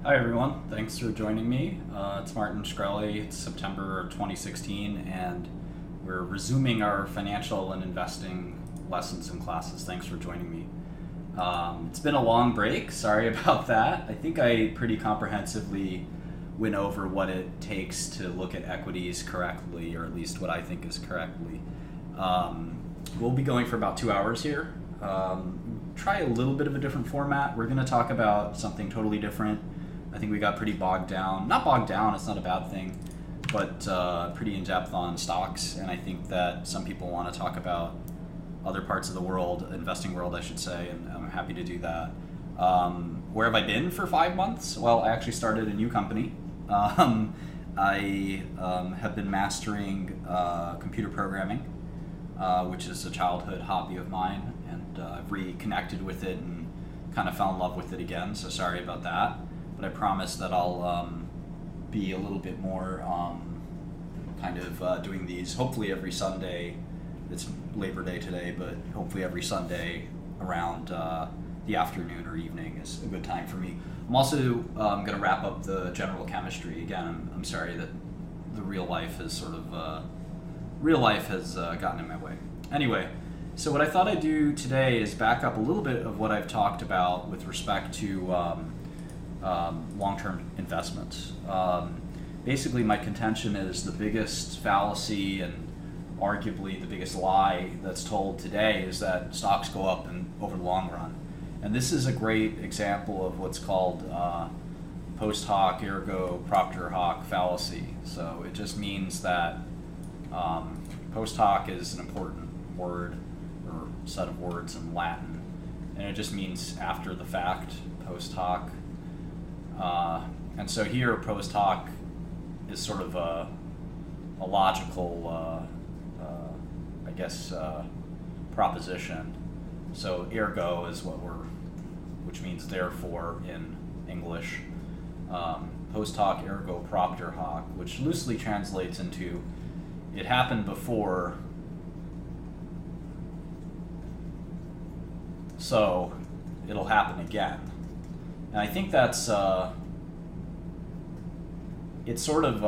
Hi everyone, thanks for joining me. It's Martin Shkreli. It's September 2016, and we're resuming our financial and investing lessons and classes. Thanks for joining me. It's been a long break. Sorry about that. I think I pretty comprehensively went over what it takes to look at equities correctly, or at least what I think is correctly. We'll be going for about 2 hours here. Try a little bit of a different format. We're going to talk about something totally different. I think we got pretty bogged down. Not bogged down, it's not a bad thing, but pretty in-depth on stocks. And I think that some people want to talk about other parts of the world, investing world, I should say, and I'm happy to do that. Where have I been for 5 months? Well, I actually started a new company. I have been mastering computer programming, which is a childhood hobby of mine, and I've reconnected with it and kind of fell in love with it again, so sorry about that. But I promise that I'll be a little bit more doing these hopefully every Sunday. It's Labor Day today, but hopefully every Sunday around the afternoon or evening is a good time for me. I'm also going to wrap up the general chemistry. Again, I'm sorry that the real life has gotten in my way. Anyway, so what I thought I'd do today is back up a little bit of what I've talked about with respect to long-term investments. Basically, my contention is the biggest fallacy and arguably the biggest lie that's told today is that stocks go up over the long run. And this is a great example of what's called post hoc ergo propter hoc fallacy. So it just means that post hoc is an important word or set of words in Latin, and it just means after the fact, post hoc. And so here, post hoc is sort of a logical, proposition. So ergo is which means therefore in English. Post hoc ergo propter hoc, which loosely translates into it happened before, so it'll happen again. And I think that's it's sort of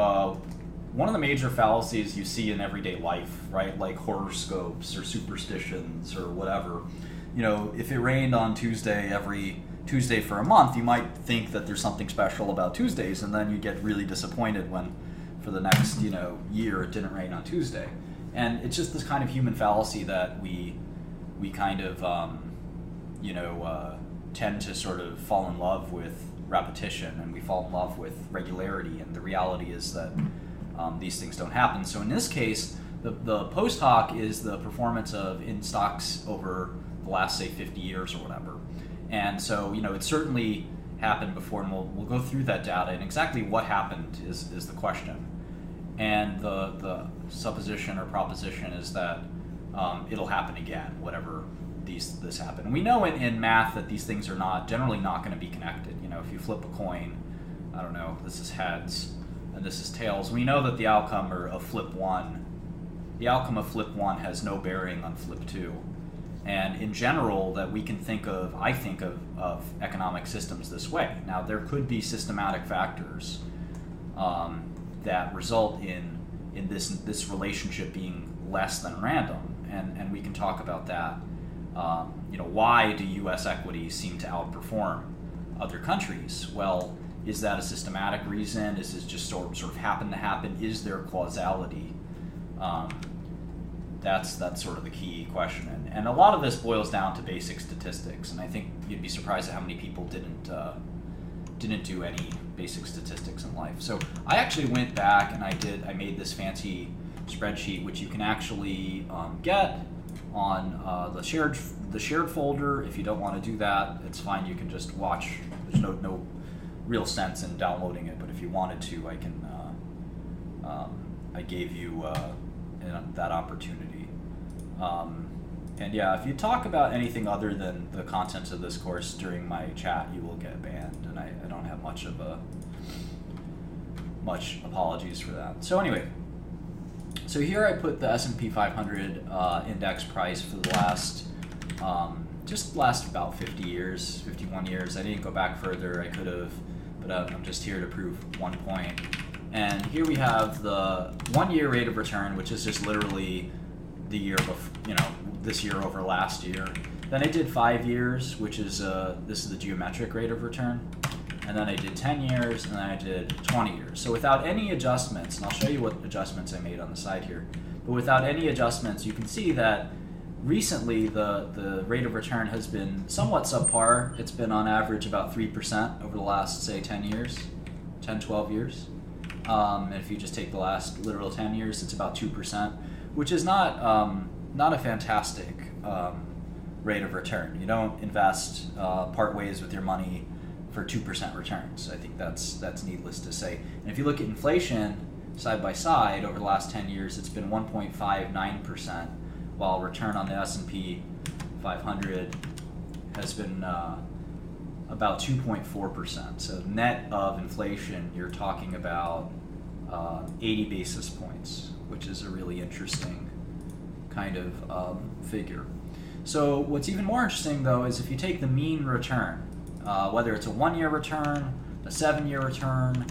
one of the major fallacies you see in everyday life, right? Like horoscopes or superstitions or whatever. You know, if it rained on Tuesday every Tuesday for a month, you might think that there's something special about Tuesdays, and then you get really disappointed when for the next, year it didn't rain on Tuesday. And it's just this kind of human fallacy that we kind of, tend to sort of fall in love with repetition, and we fall in love with regularity, and the reality is that these things don't happen. So in this case, the post hoc is the performance in stocks over the last, say, 50 years or whatever. And so, it certainly happened before, and we'll go through that data, and exactly what happened is the question. And the supposition or proposition is that it'll happen again, whatever this happened. And we know in math that these things are generally not going to be connected. If you flip a coin, I don't know, this is heads and this is tails, we know that the outcome of flip one has no bearing on flip two. And in general, that we can I think of economic systems this way. Now, there could be systematic factors that result in this relationship being less than random, and we can talk about that. Why do U.S. equities seem to outperform other countries? Well, is that a systematic reason? Is this just sort of happen to happen? Is there causality? That's sort of the key question, and a lot of this boils down to basic statistics. And I think you'd be surprised at how many people didn't do any basic statistics in life. So I actually went back and I made this fancy spreadsheet, which you can actually get on the shared folder. If you don't want to do that, it's fine. You can just watch. There's no real sense in downloading it, but if you wanted to, I can. I gave you that opportunity. And yeah, if you talk about anything other than the contents of this course during my chat, you will get banned, and I don't have much apologies for that. So anyway, so here I put the S&P 500 index price for the last about 50 years, 51 years. I didn't go back further. I could have but I'm just here to prove one point. And here we have the 1 year rate of return, which is just literally the year this year over last year. Then I did 5 years, which is this is the geometric rate of return. And then I did 10 years, and then I did 20 years. So without any adjustments, and I'll show you what adjustments I made on the side here, but without any adjustments, you can see that recently the rate of return has been somewhat subpar. It's been on average about 3% over the last, say, 10 years, 10, 12 years. And if you just take the last literal 10 years, it's about 2%, which is not a fantastic rate of return. You don't invest part ways with your money for 2% returns. I think that's needless to say. And if you look at inflation side by side over the last 10 years, it's been 1.59%, while return on the S&P 500 has been about 2.4%. So net of inflation, you're talking about 80 basis points, which is a really interesting kind of figure. So what's even more interesting, though, is if you take the mean return, whether it's a 1 year return, a 7 year return,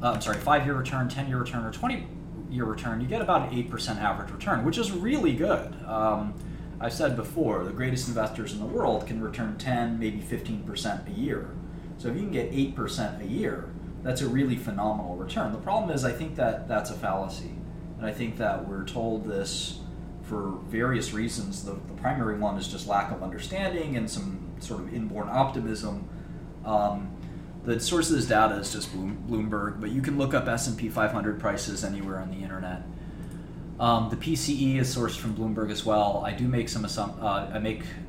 5 year return, 10 year return, or 20 year return, you get about an 8% average return, which is really good. I've said before, the greatest investors in the world can return 10, maybe 15% a year. So if you can get 8% a year, that's a really phenomenal return. The problem is I think that that's a fallacy. And I think that we're told this for various reasons. The primary one is just lack of understanding and some sort of inborn optimism. The source of this data is just Bloomberg, but you can look up S&P 500 prices anywhere on the internet. The PCE is sourced from Bloomberg as well. I do make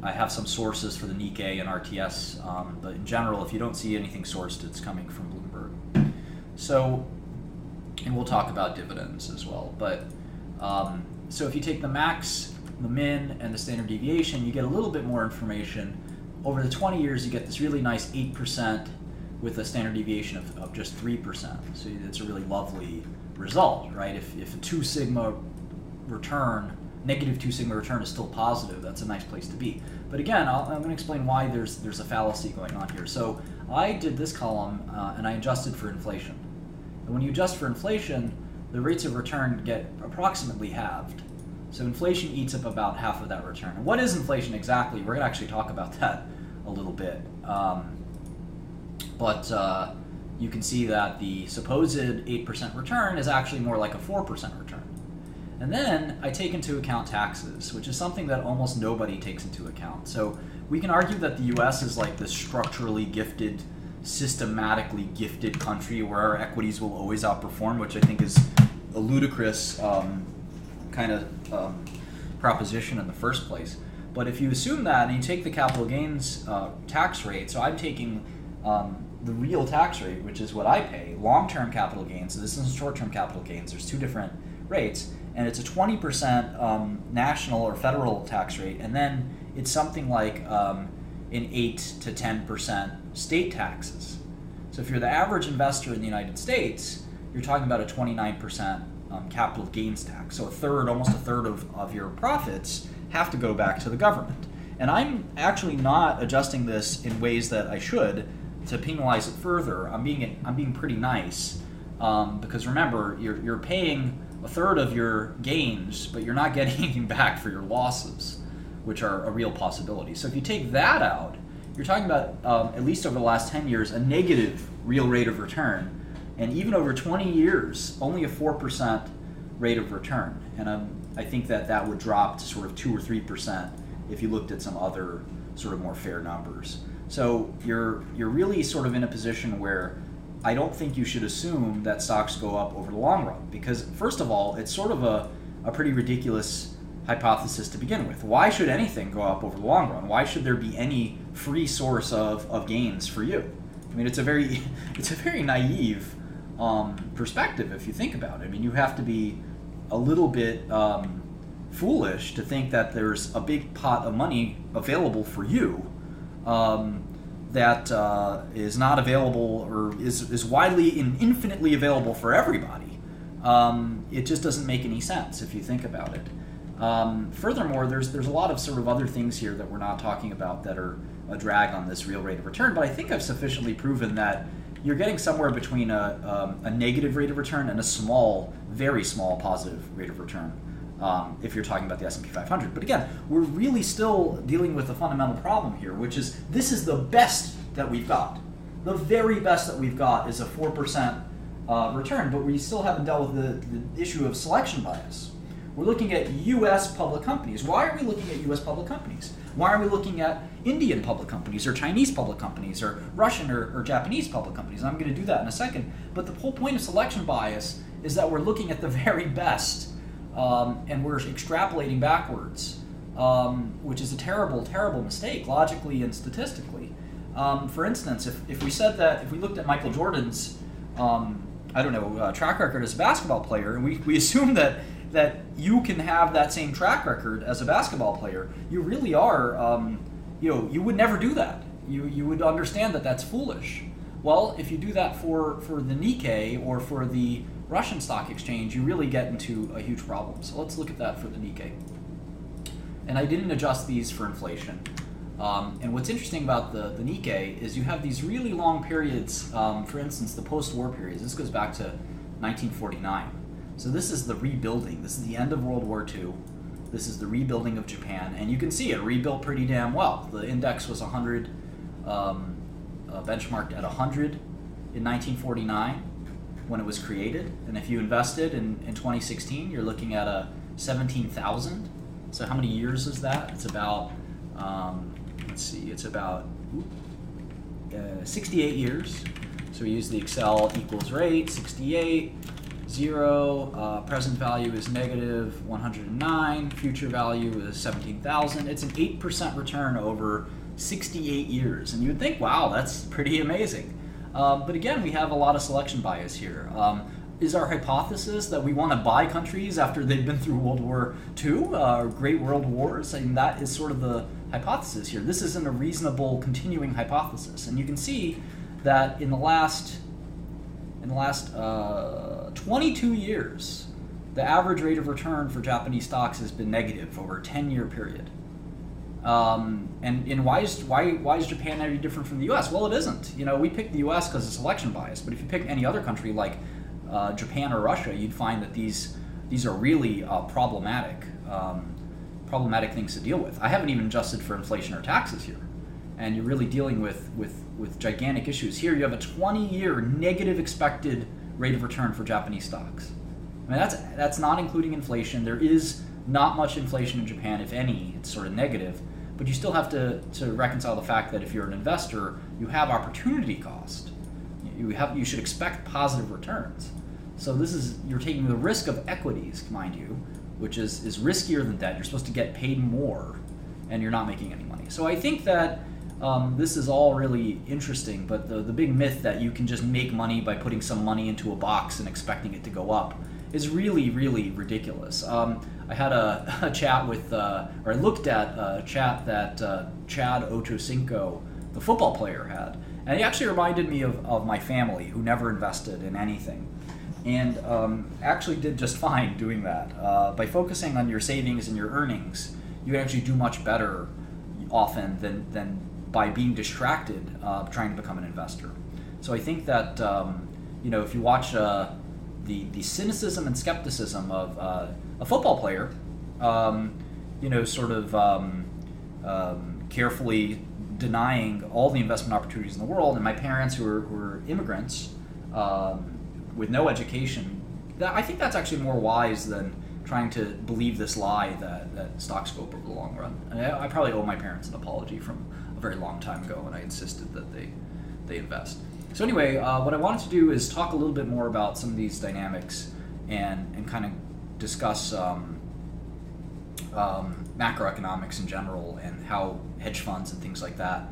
I have some sources for the Nikkei and RTS, but in general, if you don't see anything sourced, it's coming from Bloomberg. So, and we'll talk about dividends as well. But so if you take the max, the min, and the standard deviation, you get a little bit more information. Over the 20 years, you get this really nice 8% with a standard deviation of just 3%. So it's a really lovely result, right? If a 2 sigma return, negative 2 sigma return is still positive, that's a nice place to be. But again, I'm going to explain why there's a fallacy going on here. So I did this column and I adjusted for inflation. And when you adjust for inflation, the rates of return get approximately halved. So inflation eats up about half of that return. And what is inflation exactly? We're going to actually talk about that a little bit. But you can see that the supposed 8% return is actually more like a 4% return. And then I take into account taxes, which is something that almost nobody takes into account. So we can argue that the US is like the structurally gifted, systematically gifted country where our equities will always outperform, which I think is a ludicrous kind of proposition in the first place. But if you assume that and you take the capital gains tax rate, so I'm taking the real tax rate, which is what I pay, long-term capital gains, so this isn't short-term capital gains, there's two different rates, and it's a 20% national or federal tax rate, and then it's something like an 8 to 10% state taxes. So if you're the average investor in the United States, you're talking about a 29% capital gains tax. So almost a third of your profits have to go back to the government. And I'm actually not adjusting this in ways that I should to penalize it further. I'm being pretty nice because remember, you're paying a third of your gains, but you're not getting anything back for your losses, which are a real possibility. So if you take that out, you're talking about, at least over the last 10 years, a negative real rate of return. And even over 20 years, only a 4% rate of return. And I think that would drop to sort of 2 or 3% if you looked at some other sort of more fair numbers. So you're really sort of in a position where I don't think you should assume that stocks go up over the long run, because first of all, it's sort of a pretty ridiculous hypothesis to begin with. Why should anything go up over the long run? Why should there be any free source of gains for you? I mean, it's a very naive perspective if you think about it. I mean, you have to be a little bit foolish to think that there's a big pot of money available for you that is not available or is widely and infinitely available for everybody. It just doesn't make any sense if you think about it. Furthermore, there's a lot of sort of other things here that we're not talking about that are a drag on this real rate of return, but I think I've sufficiently proven that you're getting somewhere between a negative rate of return and a small, very small positive rate of return if you're talking about the S&P 500. But again, we're really still dealing with a fundamental problem here, which is this is the best that we've got. The very best that we've got is a 4% return, but we still haven't dealt with the issue of selection bias. We're looking at U.S. public companies. Why are we looking at U.S. public companies? Why are we looking at Indian public companies or Chinese public companies or Russian or Japanese public companies? I'm going to do that in a second. But the whole point of selection bias is that we're looking at the very best and we're extrapolating backwards, which is a terrible, terrible mistake logically and statistically. For instance, if we said that, if we looked at Michael Jordan's, track record as a basketball player, and we assume that you can have that same track record as a basketball player, you really are, you would never do that. You would understand that that's foolish. Well, if you do that for the Nikkei or for the Russian stock exchange, you really get into a huge problem. So let's look at that for the Nikkei. And I didn't adjust these for inflation. And what's interesting about the Nikkei is you have these really long periods, for instance, the post-war periods. This goes back to 1949. So this is the rebuilding. This is the end of World War II. This is the rebuilding of Japan. And you can see it rebuilt pretty damn well. The index was 100, benchmarked at 100 in 1949 when it was created. And if you invested in 2016, you're looking at a 17,000. So how many years is that? It's about, it's about 68 years. So we use the Excel equals rate, 68. 0, present value is negative 109, future value is 17,000. It's an 8% return over 68 years. And you would think, wow, that's pretty amazing. But again, we have a lot of selection bias here. Is our hypothesis that we want to buy countries after they've been through World War II, Great World Wars? I mean, that is sort of the hypothesis here. This isn't a reasonable continuing hypothesis. And you can see that in the last 22 years, the average rate of return for Japanese stocks has been negative over a 10-year period. And why is Japan any different from the U.S.? Well, it isn't. We picked the U.S. because of selection bias, but if you pick any other country like Japan or Russia, you'd find that these are really problematic things to deal with. I haven't even adjusted for inflation or taxes here, and you're really dealing with gigantic issues. Here you have a 20-year negative expected rate of return for Japanese stocks. I mean, that's not including inflation. There is not much inflation in Japan, if any. It's sort of negative, but you still have to reconcile the fact that if you're an investor, you have opportunity cost. You should expect positive returns. So you're taking the risk of equities, mind you, which is riskier than debt. You're supposed to get paid more, and you're not making any money. So I think that this is all really interesting, but the big myth that you can just make money by putting some money into a box and expecting it to go up is really, really ridiculous. I had a chat with, or I looked at a chat that Chad Ochocinco, the football player, had. And he actually reminded me of my family, who never invested in anything. And actually did just fine doing that. By focusing on your savings and your earnings, you can actually do much better often than by being distracted trying to become an investor. So I think that if you watch the cynicism and skepticism of a football player, carefully denying all the investment opportunities in the world, and my parents who were immigrants with no education, I think that's actually more wise than trying to believe this lie that stocks go up over the long run. And I probably owe my parents an apology from a very long time ago when I insisted that they invest. So anyway, what I wanted to do is talk a little bit more about some of these dynamics and kind of discuss macroeconomics in general and how hedge funds and things like that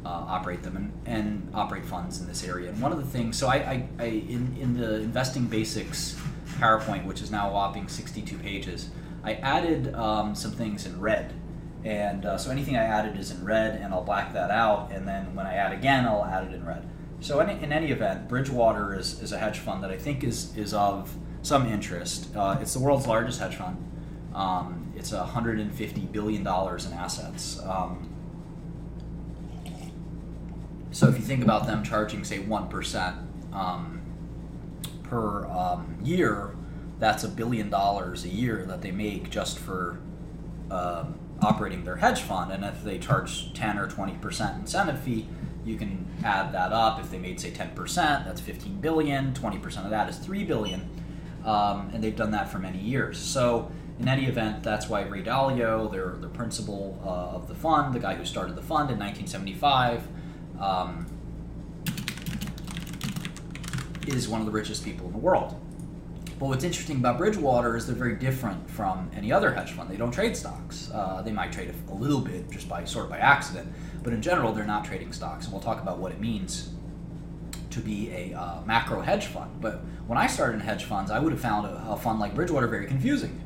operate them and operate funds in this area. And one of the things, so I in the Investing Basics PowerPoint, which is now a whopping 62 pages, I added some things in red. And so anything I added is in red, and I'll black that out, and then when I add again, I'll add it in red. So in any event, Bridgewater is a hedge fund that I think is of some interest. It's the world's largest hedge fund. It's $150 billion in assets. So if you think about them charging, say, 1% per year, that's $1 billion a year that they make just for operating their hedge fund. And if they charge 10 or 20% incentive fee, you can add that up. If they made, say, 10%, that's $15 billion. 20% of that is $3 billion. And they've done that for many years. So in any event, that's why Ray Dalio, their principal of the fund, the guy who started the fund in 1975, is one of the richest people in the world. But what's interesting about Bridgewater is they're very different from any other hedge fund. They don't trade stocks. They might trade a little bit just by accident, but in general, they're not trading stocks. And we'll talk about what it means to be a macro hedge fund. But when I started in hedge funds, I would have found a fund like Bridgewater very confusing.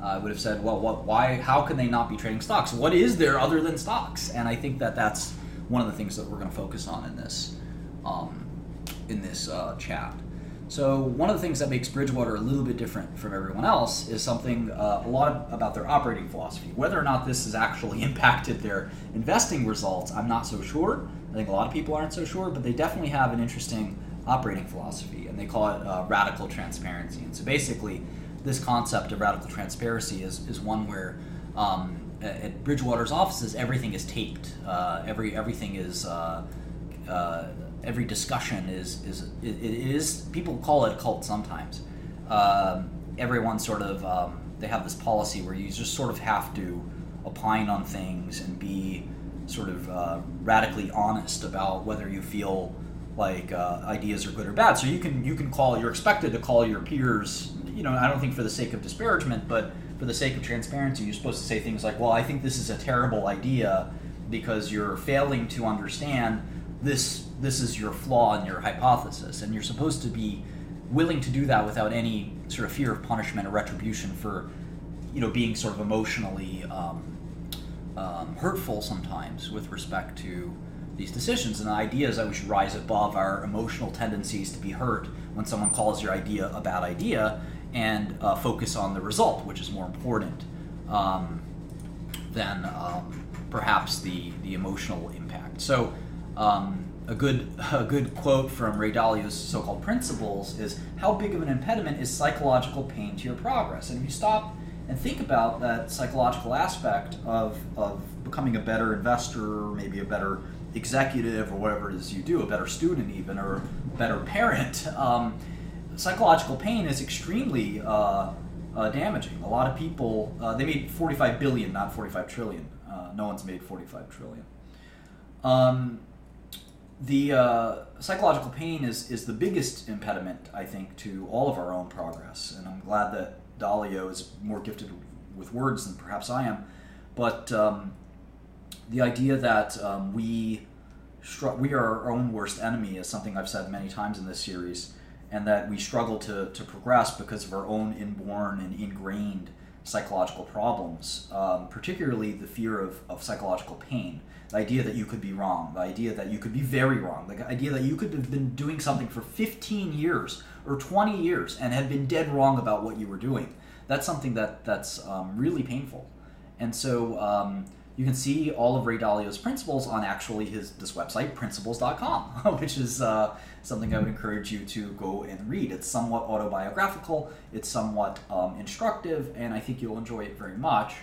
I would have said, well, why? How can they not be trading stocks? What is there other than stocks? And I think that that's one of the things that we're going to focus on in this chat. So one of the things that makes Bridgewater a little bit different from everyone else is something a lot about their operating philosophy. Whether or not this has actually impacted their investing results, I'm not so sure. I think a lot of people aren't so sure, but they definitely have an interesting operating philosophy, and they call it radical transparency. And so basically, this concept of radical transparency is one where at Bridgewater's offices, everything is taped. Everything is every discussion is people call it a cult sometimes. Everyone sort of they have this policy where you just sort of have to opine on things and be sort of radically honest about whether you feel like ideas are good or bad. So you're expected to call your peers, I don't think for the sake of disparagement, but for the sake of transparency, you're supposed to say things like, well, I think this is a terrible idea because you're failing to understand this is your flaw in your hypothesis. And you're supposed to be willing to do that without any sort of fear of punishment or retribution for, being sort of emotionally hurtful sometimes with respect to these decisions. And the idea is that we should rise above our emotional tendencies to be hurt when someone calls your idea a bad idea and focus on the result, which is more important than perhaps the emotional impact. So a good quote from Ray Dalio's so-called principles is, how big of an impediment is psychological pain to your progress? And if you stop and think about that psychological aspect of becoming a better investor, or maybe a better executive, or whatever it is you do, a better student even, or a better parent, psychological pain is extremely damaging. A lot of people, they made 45 billion, not 45 trillion. No one's made 45 trillion. The psychological pain is the biggest impediment, I think, to all of our own progress. And I'm glad that Dalio is more gifted with words than perhaps I am. But the idea that we are our own worst enemy is something I've said many times in this series, and that we struggle to progress because of our own inborn and ingrained psychological problems, particularly the fear of psychological pain. The idea that you could be wrong, the idea that you could be very wrong, the idea that you could have been doing something for 15 years or 20 years and have been dead wrong about what you were doing. That's something that's really painful. And so you can see all of Ray Dalio's principles on actually this website, principles.com, which is something I would encourage you to go and read. It's somewhat autobiographical, it's somewhat instructive, and I think you'll enjoy it very much.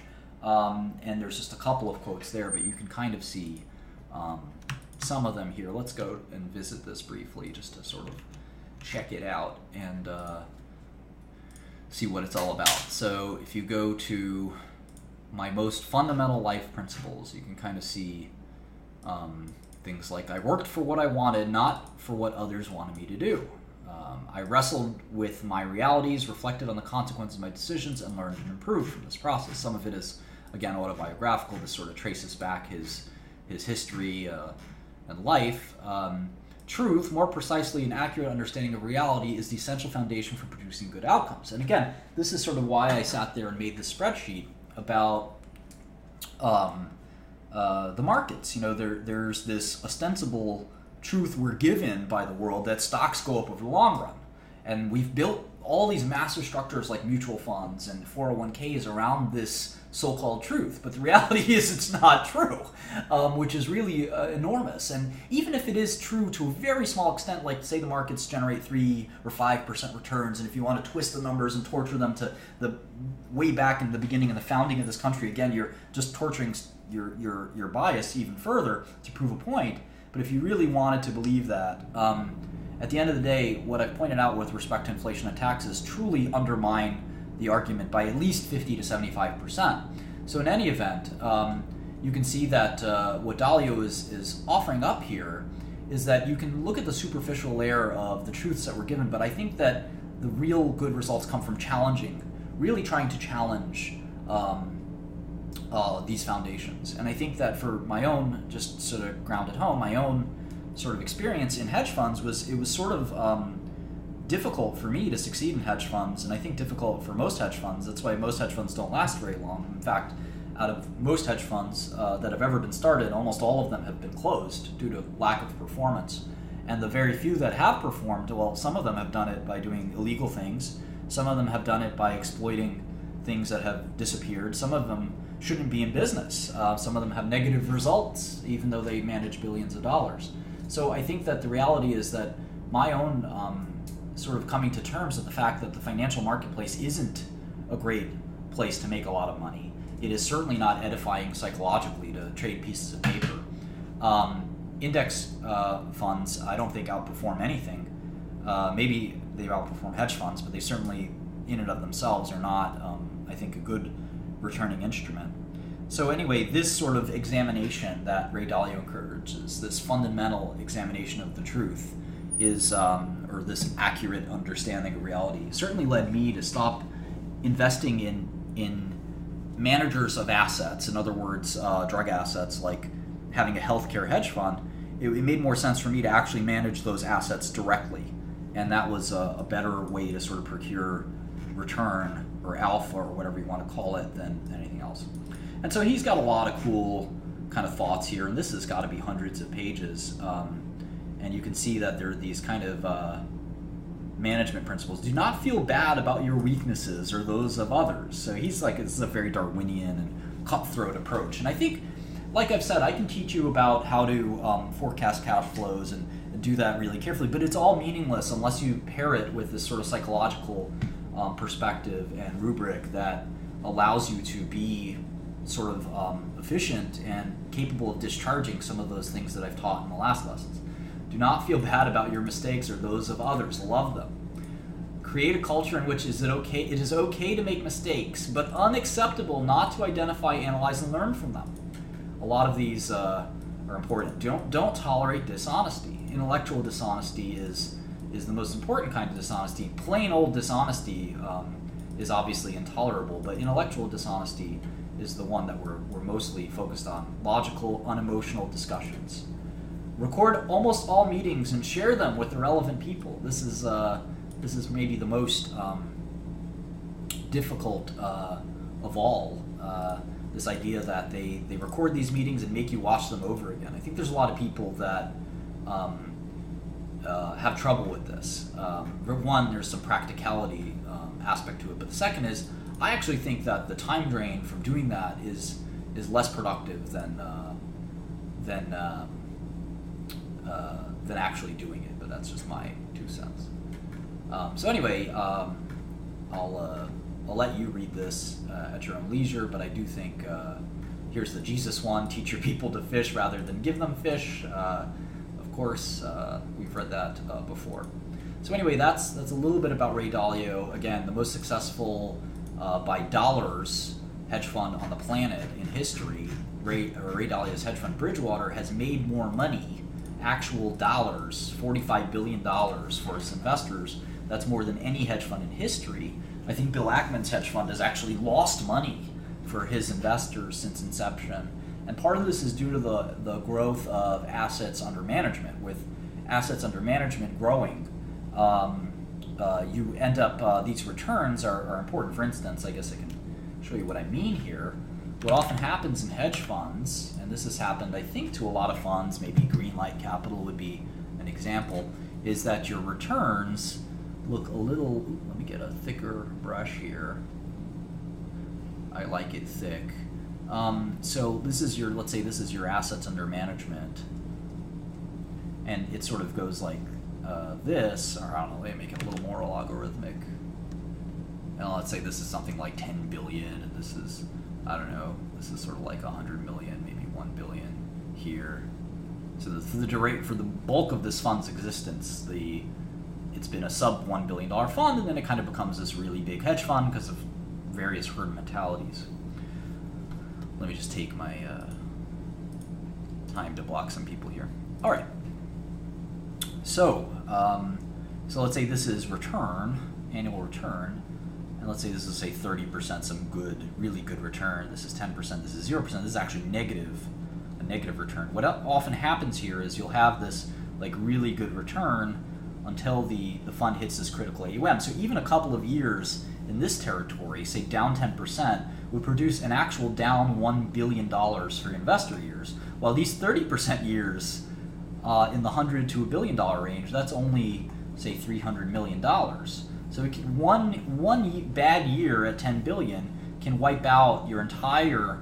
And there's just a couple of quotes there, but you can kind of see some of them here. Let's go and visit this briefly just to sort of check it out and see what it's all about. So if you go to my most fundamental life principles, you can kind of see things like, I worked for what I wanted, not for what others wanted me to do. I wrestled with my realities, reflected on the consequences of my decisions, and learned and improved from this process. Some of it is, again, autobiographical. This sort of traces back his history and life. Truth, more precisely an accurate understanding of reality, is the essential foundation for producing good outcomes. And again, this is sort of why I sat there and made this spreadsheet about the markets. There's this ostensible truth we're given by the world that stocks go up over the long run. And we've built all these massive structures like mutual funds and 401ks around this so-called truth, but the reality is it's not true, which is really enormous. And even if it is true to a very small extent, like say the markets generate 3 or 5% returns, and if you want to twist the numbers and torture them to the way back in the beginning of the founding of this country, again, you're just torturing your bias even further to prove a point. But if you really wanted to believe that, at the end of the day, what I've pointed out with respect to inflation and taxes truly undermine the argument by at least 50 to 75%. So in any event, you can see that what Dalio is offering up here is that you can look at the superficial layer of the truths that were given, but I think that the real good results come from really trying to challenge these foundations. And I think that for my own, just sort of ground at home, my own sort of experience in hedge funds was sort of difficult for me to succeed in hedge funds, and I think difficult for most hedge funds. That's why most hedge funds don't last very long. In fact, out of most hedge funds that have ever been started, almost all of them have been closed due to lack of performance. And the very few that have performed, well, some of them have done it by doing illegal things. Some of them have done it by exploiting things that have disappeared. Some of them shouldn't be in business. Some of them have negative results, even though they manage billions of dollars. So I think that the reality is that my own sort of coming to terms with the fact that the financial marketplace isn't a great place to make a lot of money. It is certainly not edifying psychologically to trade pieces of paper. Index funds, I don't think outperform anything. Maybe they outperform hedge funds, but they certainly, in and of themselves, are not, I think, a good returning instrument. So anyway, this sort of examination that Ray Dalio encourages, this fundamental examination of the truth, is, or this accurate understanding of reality, certainly led me to stop investing in managers of assets. In other words, drug assets, like having a healthcare hedge fund. It made more sense for me to actually manage those assets directly, and that was a better way to sort of procure return or alpha or whatever you want to call it than anything else. And so he's got a lot of cool kind of thoughts here, and this has got to be hundreds of pages. And you can see that there are these kind of management principles. Do not feel bad about your weaknesses or those of others. So he's like, this is a very Darwinian and cutthroat approach. And I think, like I've said, I can teach you about how to forecast cash flows and do that really carefully, but it's all meaningless unless you pair it with this sort of psychological perspective and rubric that allows you to be sort of efficient and capable of discharging some of those things that I've taught in the last lessons. Do not feel bad about your mistakes or those of others. Love them. Create a culture in which it is okay to make mistakes, but unacceptable not to identify, analyze, and learn from them. A lot of these are important. Don't tolerate dishonesty. Intellectual dishonesty is the most important kind of dishonesty. Plain old dishonesty is obviously intolerable, but intellectual dishonesty is the one that we're mostly focused on. Logical, unemotional discussions. Record almost all meetings and share them with the relevant people. This is maybe the most difficult of all. This idea that they record these meetings and make you watch them over again. I think there's a lot of people that have trouble with this. One, there's some practicality aspect to it, but the second is, I actually think that the time drain from doing that is less productive than actually doing it. But that's just my 2 cents. So anyway, I'll let you read this at your own leisure. But I do think here's the Jesus one: teach your people to fish rather than give them fish. Of course, we've read that before. So anyway, that's a little bit about Ray Dalio. Again, the most successful by dollars hedge fund on the planet in history. Ray Dalio's hedge fund Bridgewater has made more money, actual dollars, $45 billion for its investors. That's more than any hedge fund in history. I think Bill Ackman's hedge fund has actually lost money for his investors since inception. And part of this is due to the growth of assets under management. With assets under management growing, you end up, these returns are important. For instance, I guess I can show you what I mean here. What often happens in hedge funds, and this has happened, I think, to a lot of funds, maybe Greenlight Capital would be an example, is that your returns look a little, let me get a thicker brush here. I like it thick. So this is your, let's say this is your assets under management. And it sort of goes like this, or I don't know, they make it a little more logarithmic. And let's say this is something like 10 billion, and this is, I don't know, this is sort of like 100 million, maybe 1 billion here. So for the bulk of this fund's existence, it's been a sub $1 billion fund, and then it kind of becomes this really big hedge fund because of various herd mentalities. Let me just take my time to block some people here. All right. So let's say this is return, annual return, and let's say this is, say, 30%, some good, really good return. This is 10%, this is 0%. This is actually negative, a negative return. What often happens here is you'll have this like really good return until the fund hits this critical AUM. So even a couple of years in this territory, say down 10%, would produce an actual down $1 billion for investor years. While these 30% years in the $100 to $1 billion range, that's only, say, $300 million. So it can, one bad year at 10 billion can wipe out your entire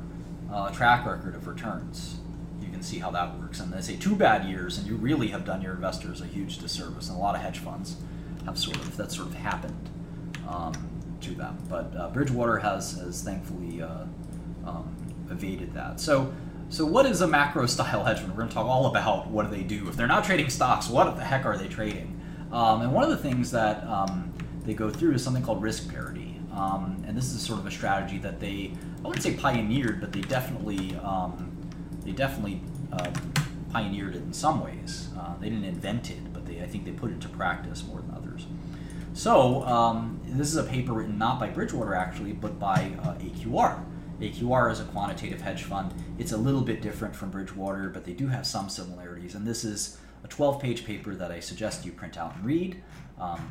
track record of returns. You can see how that works. And they say 2 bad years, and you really have done your investors a huge disservice. And a lot of hedge funds have that sort of happened to them. But Bridgewater has thankfully evaded that. So what is a macro style hedge fund? We're going to talk all about what do they do. If they're not trading stocks, what the heck are they trading? And one of the things that they go through is something called risk parity. And this is sort of a strategy that they, I wouldn't say pioneered, but they definitely pioneered it in some ways. They didn't invent it, but I think they put it into practice more than others. So this is a paper written not by Bridgewater actually, but by AQR. AQR is a quantitative hedge fund. It's a little bit different from Bridgewater, but they do have some similarities. And this is a 12-page paper that I suggest you print out and read.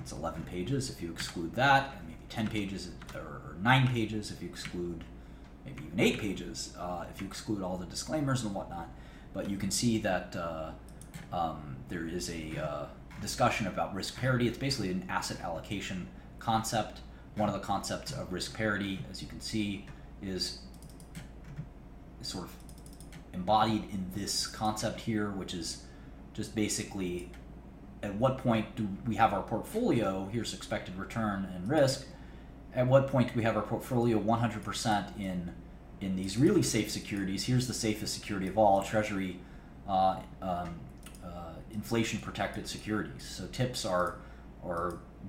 It's 11 pages if you exclude that, and maybe 10 pages or 9 pages if you exclude, maybe even 8 pages if you exclude all the disclaimers and whatnot. But you can see that there is a discussion about risk parity. It's basically an asset allocation concept. One of the concepts of risk parity, as you can see, is sort of embodied in this concept here, which is just basically at what point do we have our portfolio, here's expected return and risk, at what point do we have our portfolio 100% in these really safe securities? Here's the safest security of all, Treasury inflation protected securities. So TIPS are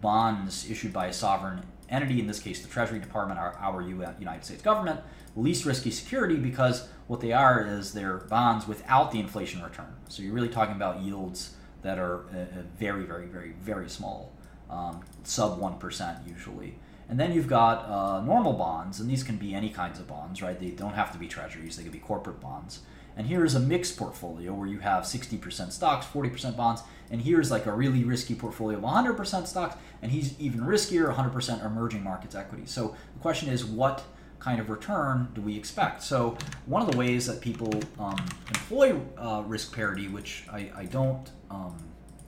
bonds issued by a sovereign entity, in this case the Treasury Department, our United States government, least risky security because what they are is they're bonds without the inflation return. So you're really talking about yields that are very, very, very, very small, sub 1% usually. And then you've got normal bonds, and these can be any kinds of bonds, right? They don't have to be treasuries, they can be corporate bonds. And here's a mixed portfolio where you have 60% stocks, 40% bonds, and here's like a really risky portfolio of 100% stocks, and he's even riskier, 100% emerging markets equity. So the question is, what kind of return do we expect? So one of the ways that people employ risk parity, which I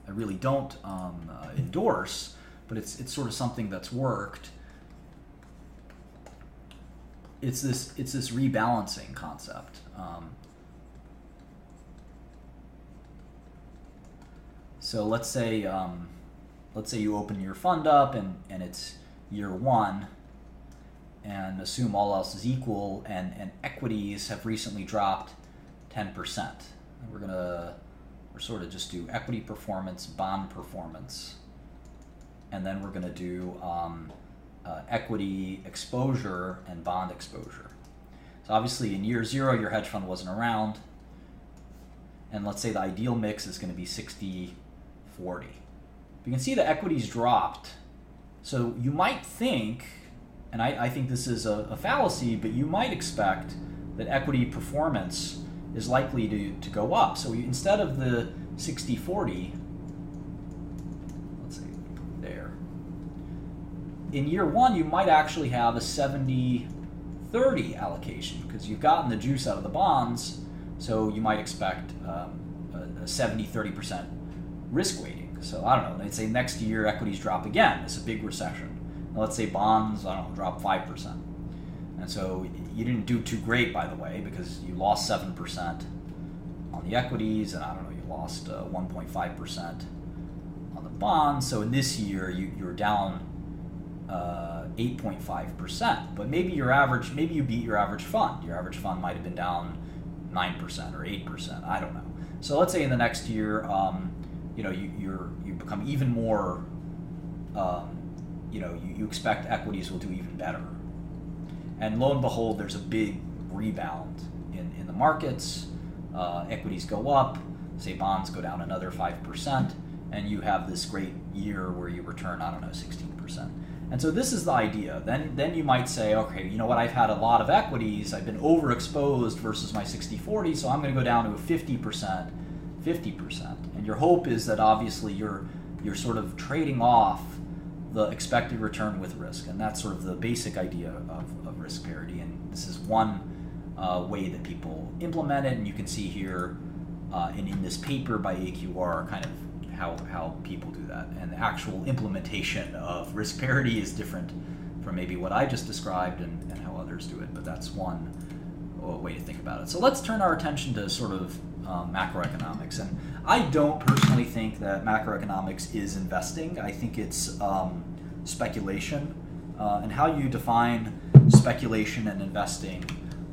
really don't endorse, but it's sort of something that's worked. It's this rebalancing concept. So let's say you open your fund up and it's year 1, and assume all else is equal, and equities have recently dropped 10%. And we're sort of just do equity performance, bond performance, and then we're gonna do equity exposure and bond exposure. So obviously in year 0 your hedge fund wasn't around, and let's say the ideal mix is going to be 60-40. You can see the equities dropped, so you might think, and I think this is a fallacy, but you might expect that equity performance is likely to go up. So instead of the 60-40, let's see, there, in year 1 you might actually have a 70-30 allocation because you've gotten the juice out of the bonds, so you might expect a 70-30% risk weighting. So I don't know. They'd say next year equities drop again. It's a big recession. Now, let's say bonds, I don't know, drop 5%. And so you didn't do too great, by the way, because you lost 7% on the equities, and I don't know, you lost 1.5% on the bonds. So in this year, you're down 8.5%. But maybe you beat your average fund. Your average fund might have been down 9% or 8%. I don't know. So let's say in the next year, you become even more. You expect equities will do even better. And lo and behold, there's a big rebound in the markets. Equities go up, say bonds go down another 5%, and you have this great year where you return, 16%. And so this is the idea. Then you might say, okay, you know what, I've had a lot of equities, I've been overexposed versus my 60-40, so I'm going to go down to a 50%. And your hope is that obviously you're sort of trading off the expected return with risk, and that's sort of the basic idea of risk parity. And this is one way that people implement it, and you can see here in this paper by AQR kind of how people do that. And the actual implementation of risk parity is different from maybe what I just described and how others do it, but that's one way to think about it. So let's turn our attention to sort of macroeconomics. And I don't personally think that macroeconomics is investing. I think it's speculation. And how you define speculation and investing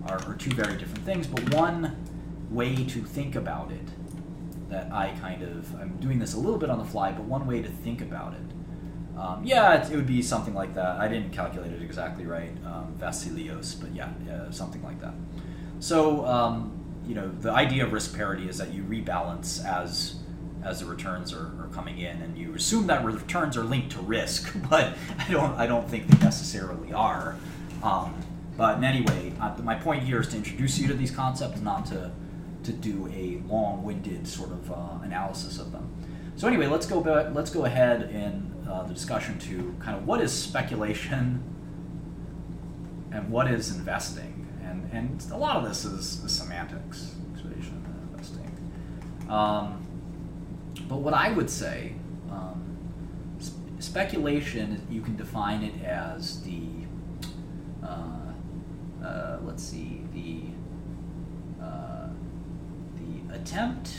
are two very different things. But one way to think about it that I'm doing this a little bit on the fly, but one way to think about it, it would be something like that. I didn't calculate it exactly right, Vasilios, but yeah, something like that. So, the idea of risk parity is that you rebalance as the returns are coming in, and you assume that returns are linked to risk, but I don't think they necessarily are. But anyway, my point here is to introduce you to these concepts, not to do a long-winded sort of analysis of them. So anyway, let's go ahead in the discussion to kind of what is speculation and what is investing. And a lot of this is semantics, speculation and investing. But what I would say, speculation, you can define it as the attempt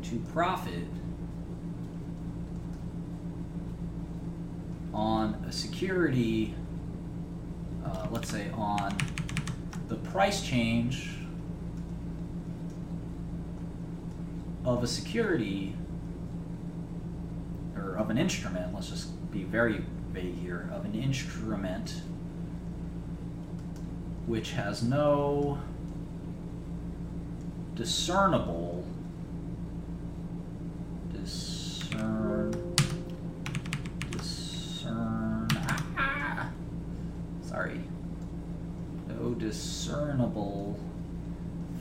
to profit on a security, let's say on the price change of a security or of an instrument, let's just be very vague here, of an instrument which has no discernible no discernible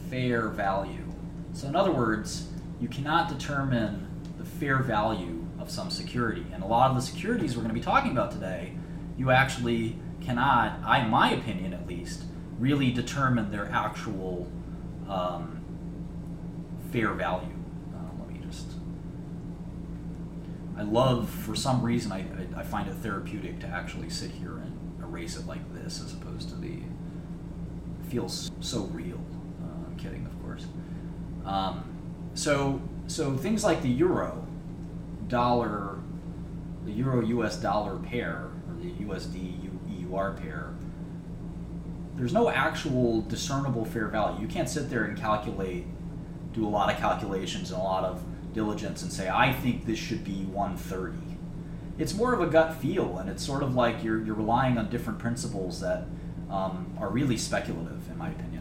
fair value. So in other words, you cannot determine the fair value of some security. And a lot of the securities we're going to be talking about today, you actually cannot, in my opinion at least, really determine their actual fair value. I love, for some reason, I find it therapeutic to actually sit here and erase it like this as opposed to it feels so real. I'm kidding, of course. So things like the euro US dollar pair, or the USD EUR pair, there's no actual discernible fair value. You can't sit there and do a lot of calculations and a lot of diligence and say, I think this should be 130. It's more of a gut feel, and it's sort of like you're relying on different principles that are really speculative, in my opinion.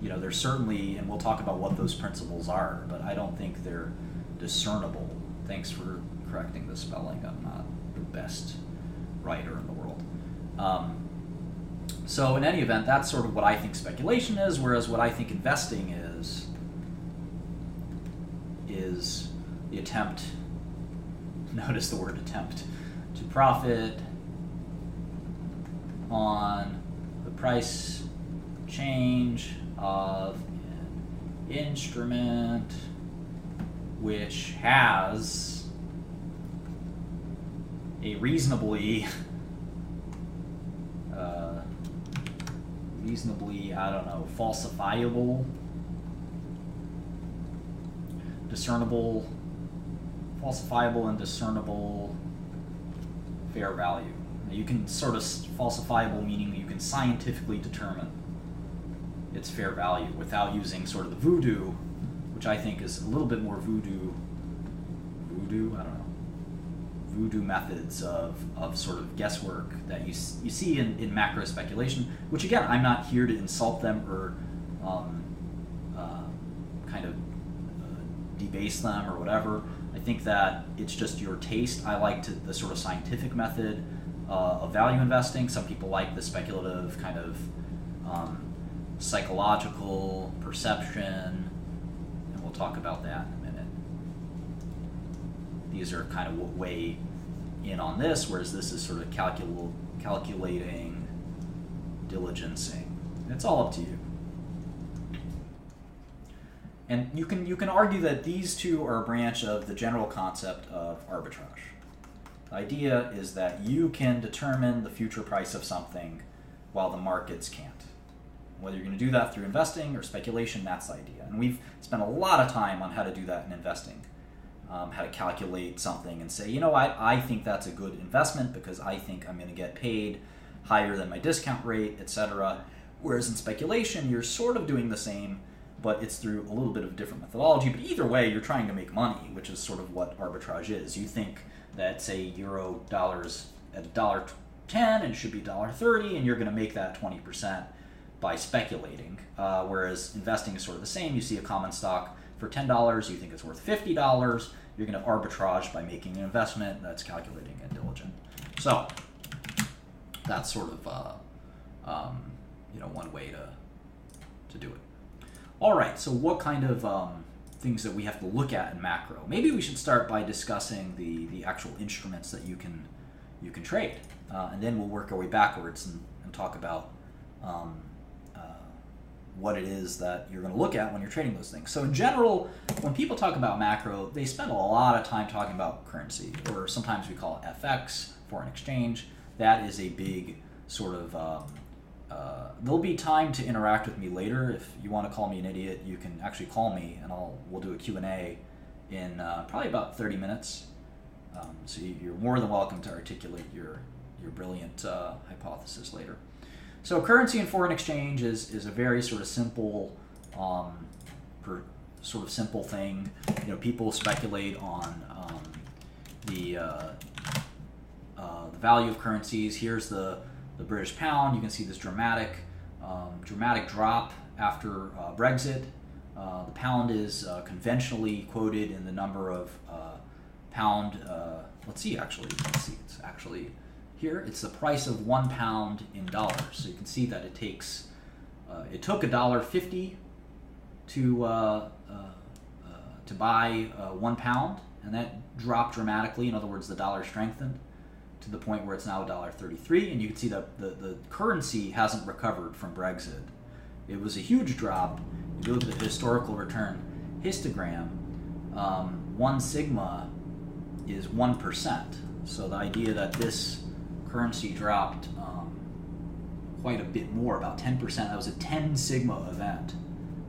There's certainly, and we'll talk about what those principles are, but I don't think they're discernible. Thanks for correcting the spelling. I'm not the best writer in the world. So in any event, that's sort of what I think speculation is, whereas what I think investing is the attempt, notice the word attempt, to profit on the price change of an instrument which has a reasonably, I don't know, falsifiable, falsifiable and discernible fair value. You can sort of, falsifiable meaning you can scientifically determine its fair value without using sort of the voodoo, which I think is a little bit more voodoo, I don't know, voodoo methods of sort of guesswork that you see in macro speculation, which again, I'm not here to insult them or kind of debase them or whatever. I think that it's just your taste. I like the sort of scientific method of value investing. Some people like the speculative kind of psychological perception, and we'll talk about that in a minute. These are kind of what weigh in on this, whereas this is sort of calculating, diligencing. It's all up to you. And you can argue that these two are a branch of the general concept of arbitrage. The idea is that you can determine the future price of something while the markets can't. Whether you're going to do that through investing or speculation, that's the idea. And we've spent a lot of time on how to do that in investing. How to calculate something and say, I think that's a good investment because I think I'm going to get paid higher than my discount rate, etc. Whereas in speculation, you're sort of doing the same, but it's through a little bit of a different methodology. But either way, you're trying to make money, which is sort of what arbitrage is. You think that, say, euro dollars at $1.10 and it should be $1.30, and you're going to make that 20% by speculating. Whereas investing is sort of the same. You see a common stock for $10, you think it's worth $50, you're going to arbitrage by making an investment that's calculating and diligent. So that's sort of one way to do it. All right, so what kind of things that we have to look at in macro? Maybe we should start by discussing the actual instruments that you can trade, and then we'll work our way backwards and talk about what it is that you're going to look at when you're trading those things. So in general, when people talk about macro, they spend a lot of time talking about currency, or sometimes we call it FX, foreign exchange. That is a big sort of, there'll be time to interact with me later. If you want to call me an idiot, you can actually call me and we'll do a Q&A in probably about 30 minutes. So you're more than welcome to articulate your brilliant hypothesis later. So currency and foreign exchange is a very sort of simple, simple thing. People speculate on the value of currencies. Here's the British pound. You can see this dramatic drop after Brexit. The pound is conventionally quoted in the number of pound. Let's see. It's actually. Here, it's the price of £1 in dollars. So you can see that it took $1.50 to buy £1, and that dropped dramatically. In other words, the dollar strengthened to the point where it's now $1.33, and you can see that the currency hasn't recovered from Brexit. It was a huge drop. If you look at the historical return histogram, 1 sigma is 1%. So the idea that this currency dropped quite a bit more, about 10%. That was a 10 sigma event.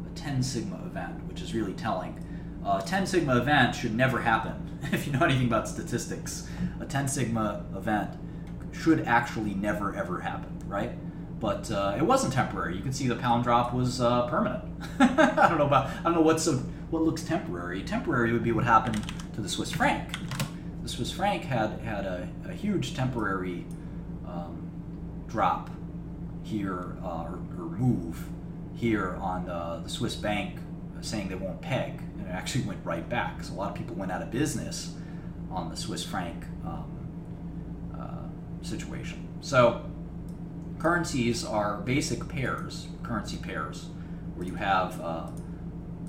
A 10 sigma event, which is really telling. A 10 sigma event should never happen. If you know anything about statistics, a 10 sigma event should actually never ever happen, right? But it wasn't temporary. You can see the pound drop was permanent. I don't know what looks temporary. Temporary would be what happened to the Swiss franc. The Swiss franc had a huge temporary drop here, or move here on the Swiss bank saying they won't peg, and it actually went right back. So a lot of people went out of business on the Swiss franc situation. So currencies are basic currency pairs, where you have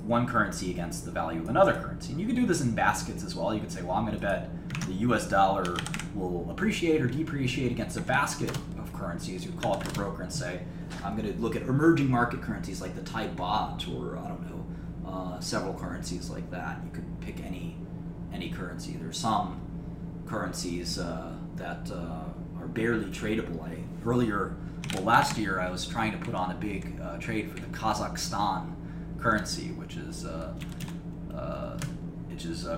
one currency against the value of another currency. And you can do this in baskets as well. You could say, well, I'm going to bet the US dollar will appreciate or depreciate against a basket of currencies. You call up your broker and say, I'm going to look at emerging market currencies like the Thai baht, or I don't know, several currencies like that. You could pick any currency. There's some currencies that are barely tradable. Last year I was trying to put on a big trade for the Kazakhstan currency, which is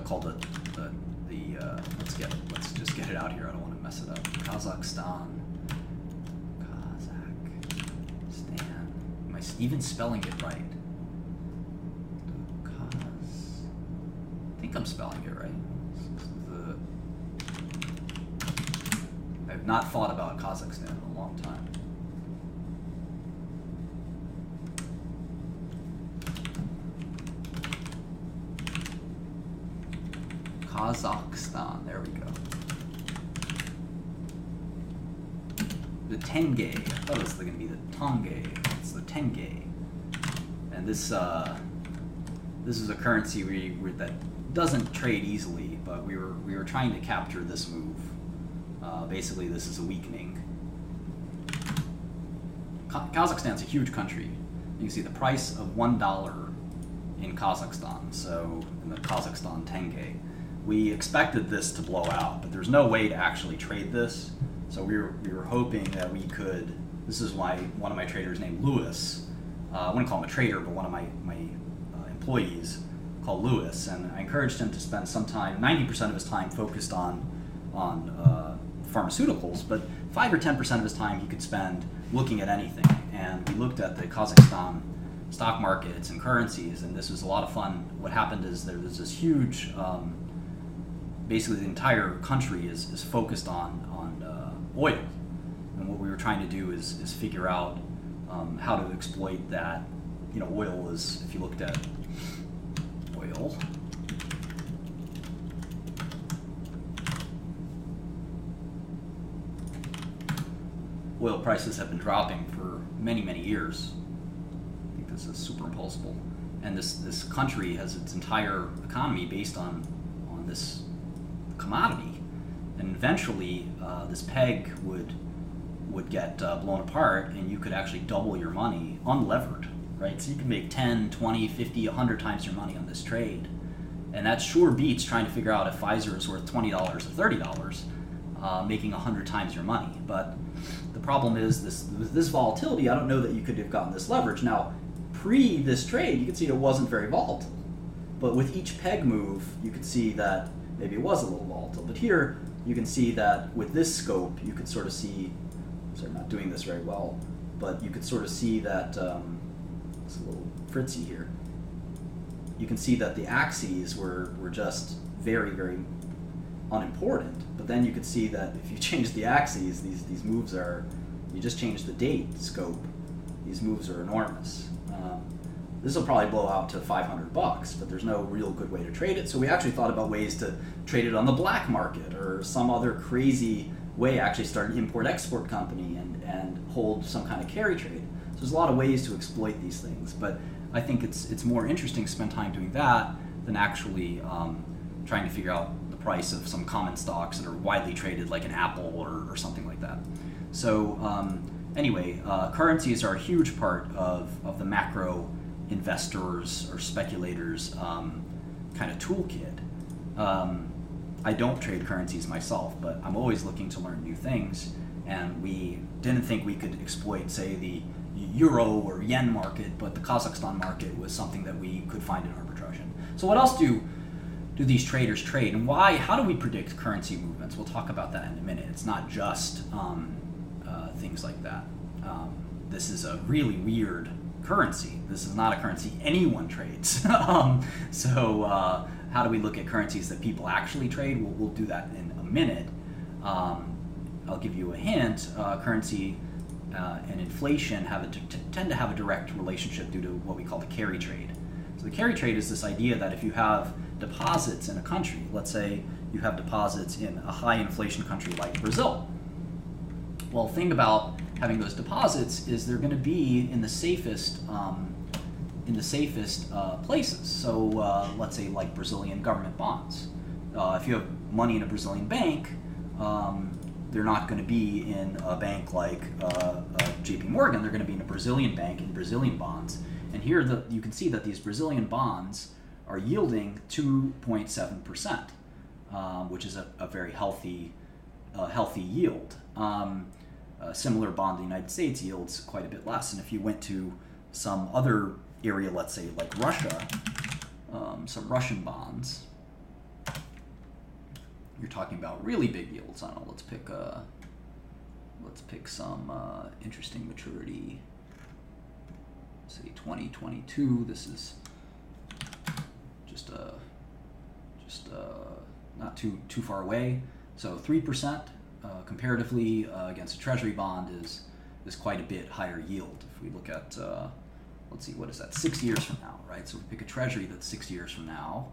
called the let's just get it out here. I don't want to mess it up. Kazakhstan. Am I even spelling it right? I think I'm spelling it right. I've not thought about Kazakhstan in a long time. Kazakhstan, there we go. The tenge. I thought it was going to be the tenge. It's the tenge. And this is a currency that doesn't trade easily, but we were trying to capture this move. Basically, this is a weakening. Kazakhstan's a huge country. You can see the price of $1 in Kazakhstan. So in the Kazakhstan tenge, we expected this to blow out, but there's no way to actually trade this. So we were hoping that we could. This is why one of my traders named Lewis. I wouldn't call him a trader, but one of my employees called Lewis, and I encouraged him to spend some time, 90% of his time, focused on pharmaceuticals, but 5 or 10% of his time he could spend looking at anything. And we looked at the Kazakhstan stock markets and currencies, and this was a lot of fun. What happened is there was this huge, basically the entire country is focused on oil, and what we were trying to do is figure out how to exploit that. Oil is, if you looked at oil, oil prices have been dropping for many, many years. I think this is superimposable. And this country has its entire economy based on this commodity. And eventually, this peg would get blown apart, and you could actually double your money unlevered, right? So you can make 10, 20, 50, 100 times your money on this trade. And that sure beats trying to figure out if Pfizer is worth $20 or $30, making 100 times your money. But the problem is this volatility. I don't know that you could have gotten this leverage. Now, pre this trade, you could see it wasn't very volatile. But with each peg move, you could see that maybe it was a little volatile. But here, you can see that with this scope, you could sort of see, sorry, I'm not doing this very well, but you could sort of see that, it's a little fritzy here. You can see that the axes were just very, very unimportant. But then you could see that if you change the axes, these moves are, you just change the date scope, these moves are enormous. This will probably blow out to $500, but there's no real good way to trade it. So we actually thought about ways to trade it on the black market or some other crazy way, actually start an import-export company and hold some kind of carry trade. So there's a lot of ways to exploit these things, but I think it's more interesting to spend time doing that than actually trying to figure out the price of some common stocks that are widely traded, like an Apple or something like that. So anyway, currencies are a huge part of the macro investors or speculators kind of toolkit. I don't trade currencies myself, but I'm always looking to learn new things, and we didn't think we could exploit, say, the euro or yen market, but the Kazakhstan market was something that we could find an arbitrage in. So what else do these traders trade, and why? How do we predict currency movements? We'll talk about that in a minute. It's not just things like that. This is a really weird currency. This is not a currency anyone trades. So how do we look at currencies that people actually trade? We'll do that in a minute. I'll give you a hint. Currency and inflation tend to have a direct relationship due to what we call the carry trade. So the carry trade is this idea that if you have deposits in a country, let's say you have deposits in a high inflation country like Brazil. Well, the thing about having those deposits is they're going to be in the safest places. So let's say like Brazilian government bonds. If you have money in a Brazilian bank, they're not going to be in a bank like JP Morgan. They're going to be in a Brazilian bank in Brazilian bonds. And here you can see that these Brazilian bonds are yielding 2.7%, which is a very healthy yield. A similar bond in the United States yields quite a bit less. And if you went to some other area, let's say like Russia, some Russian bonds, you're talking about really big yields. I don't know. Let's pick some interesting maturity. Say 2022. This is just not too far away. So 3% comparatively against a Treasury bond is quite a bit higher yield. If we look at let's see, what is that? 6 years from now, right? So if we pick a Treasury that's 6 years from now,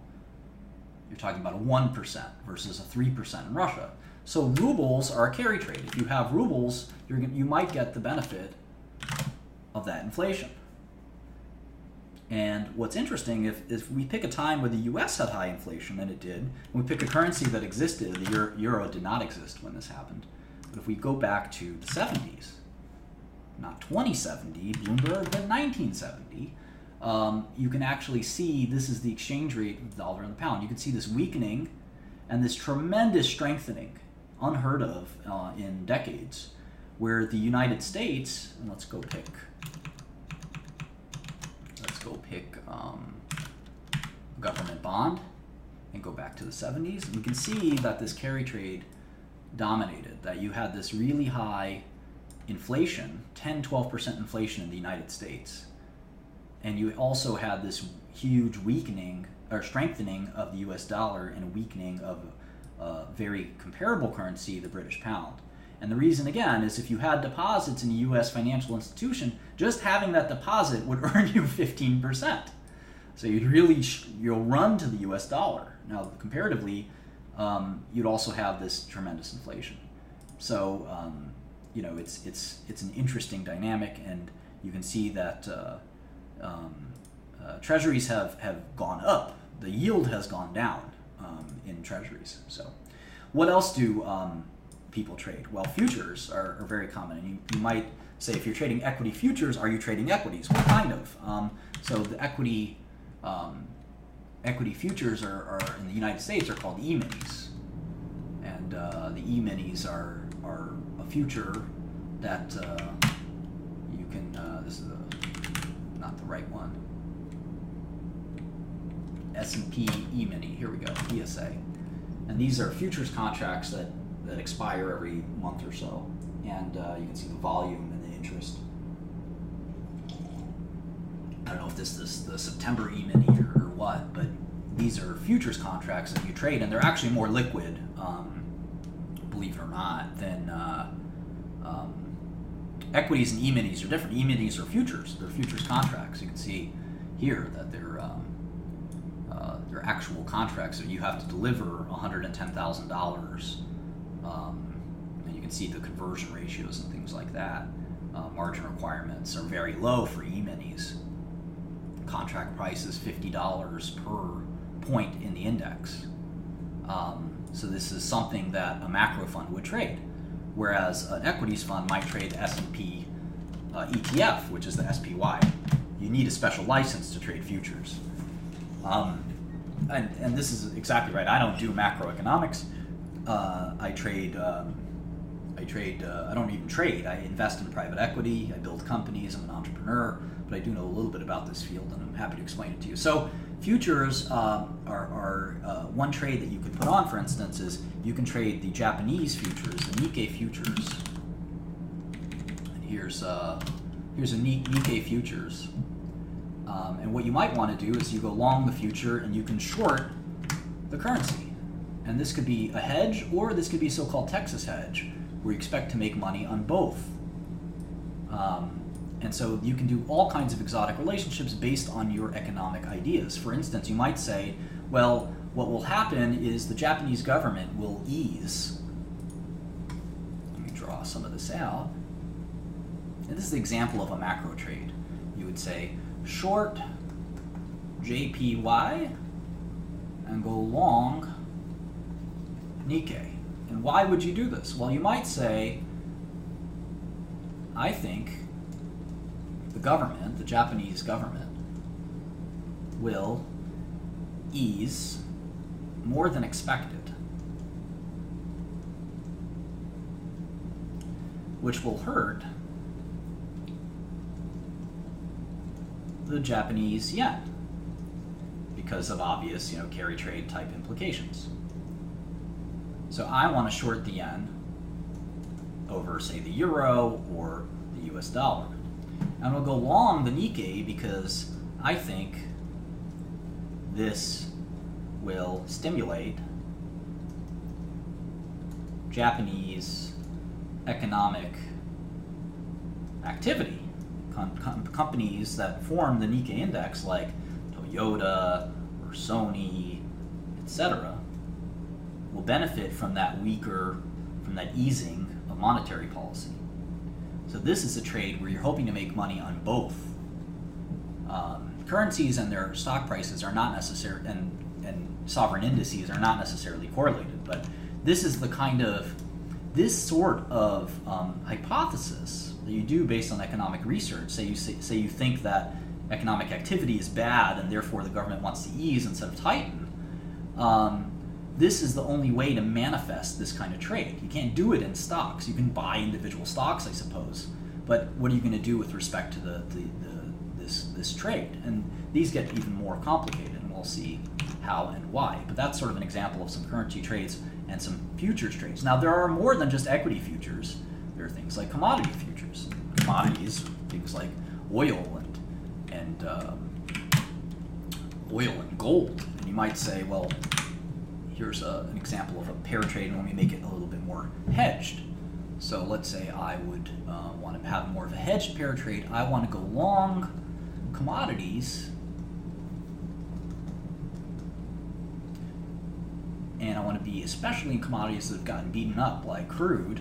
you're talking about a 1% versus a 3% in Russia. So rubles are a carry trade. If you have rubles, you might get the benefit of that inflation. And what's interesting, if we pick a time where the U.S. had high inflation, and it did, and we pick a currency that existed, the euro did not exist when this happened. But if we go back to the 70s, not 2070, Bloomberg, but 1970, you can actually see this is the exchange rate of the dollar and the pound. You can see this weakening and this tremendous strengthening, unheard of in decades, where the United States, and let's go pick government bond and go back to the 70s. And we can see that this carry trade dominated, that you had this really high inflation, 10-12% inflation in the United States. And you also had this huge weakening or strengthening of the US dollar and a weakening of a very comparable currency, the British pound. And the reason, again, is if you had deposits in a U.S. financial institution, just having that deposit would earn you 15%. So you'll run to the U.S. dollar. Now, comparatively, you'd also have this tremendous inflation. So, it's an interesting dynamic, and you can see that treasuries have gone up. The yield has gone down in treasuries. So, what else do people trade? Well, futures are very common, and you might say, if you're trading equity futures, are you trading equities? Well, kind of. So the equity futures are in the United States are called E-minis, and the E-minis are a future that you can. This is not the right one. S&P E-mini. Here we go. ESA, and these are futures contracts that expire every month or so, and you can see the volume and the interest. I don't know if this is the September E-mini or what, but these are futures contracts that you trade, and they're actually more liquid, believe it or not, than equities. And E-minis are different. E-minis are futures. They're futures contracts. You can see here that they're actual contracts that you have to deliver $110,000. And you can see the conversion ratios and things like that. Margin requirements are very low for E-minis. Contract price is $50 per point in the index. So this is something that a macro fund would trade, whereas an equities fund might trade the S&P ETF, which is the SPY. You need a special license to trade futures. And this is exactly right. I don't do macroeconomics. I don't even trade. I invest in private equity. I build companies. I'm an entrepreneur, but I do know a little bit about this field, and I'm happy to explain it to you. So futures are one trade that you could put on, for instance, is you can trade the Japanese futures, the Nikkei futures. And here's a Nikkei futures. And what you might want to do is you go long the future and you can short the currency. And this could be a hedge, or this could be a so-called Texas hedge, where you expect to make money on both. And so you can do all kinds of exotic relationships based on your economic ideas. For instance, you might say, well, what will happen is the Japanese government will ease. Let me draw some of this out. And this is the example of a macro trade. You would say, short JPY and go long Nikkei. And why would you do this? Well, you might say, I think the government, the Japanese government, will ease more than expected, which will hurt the Japanese yen because of obvious, carry trade type implications. So I want to short the yen over, say, the euro or the US dollar. And we'll go long the Nikkei because I think this will stimulate Japanese economic activity. Companies that form the Nikkei index, like Toyota or Sony, etc., will benefit from that easing of monetary policy. So this is a trade where you're hoping to make money on both. Currencies and their stock prices are not necessary, and sovereign indices are not necessarily correlated, but this is this sort of hypothesis that you do based on economic research. Say you think that economic activity is bad and therefore the government wants to ease instead of tighten. This is the only way to manifest this kind of trade. You can't do it in stocks. You can buy individual stocks, I suppose, but what are you going to do with respect to this trade? And these get even more complicated, and we'll see how and why. But that's sort of an example of some currency trades and some futures trades. Now, there are more than just equity futures. There are things like commodity futures. Commodities, things like oil and gold. And you might say, well, here's an example of a pair trade, and let me make it a little bit more hedged. So let's say I would want to have more of a hedged pair trade. I want to go long commodities, and I want to be especially in commodities that have gotten beaten up, like crude.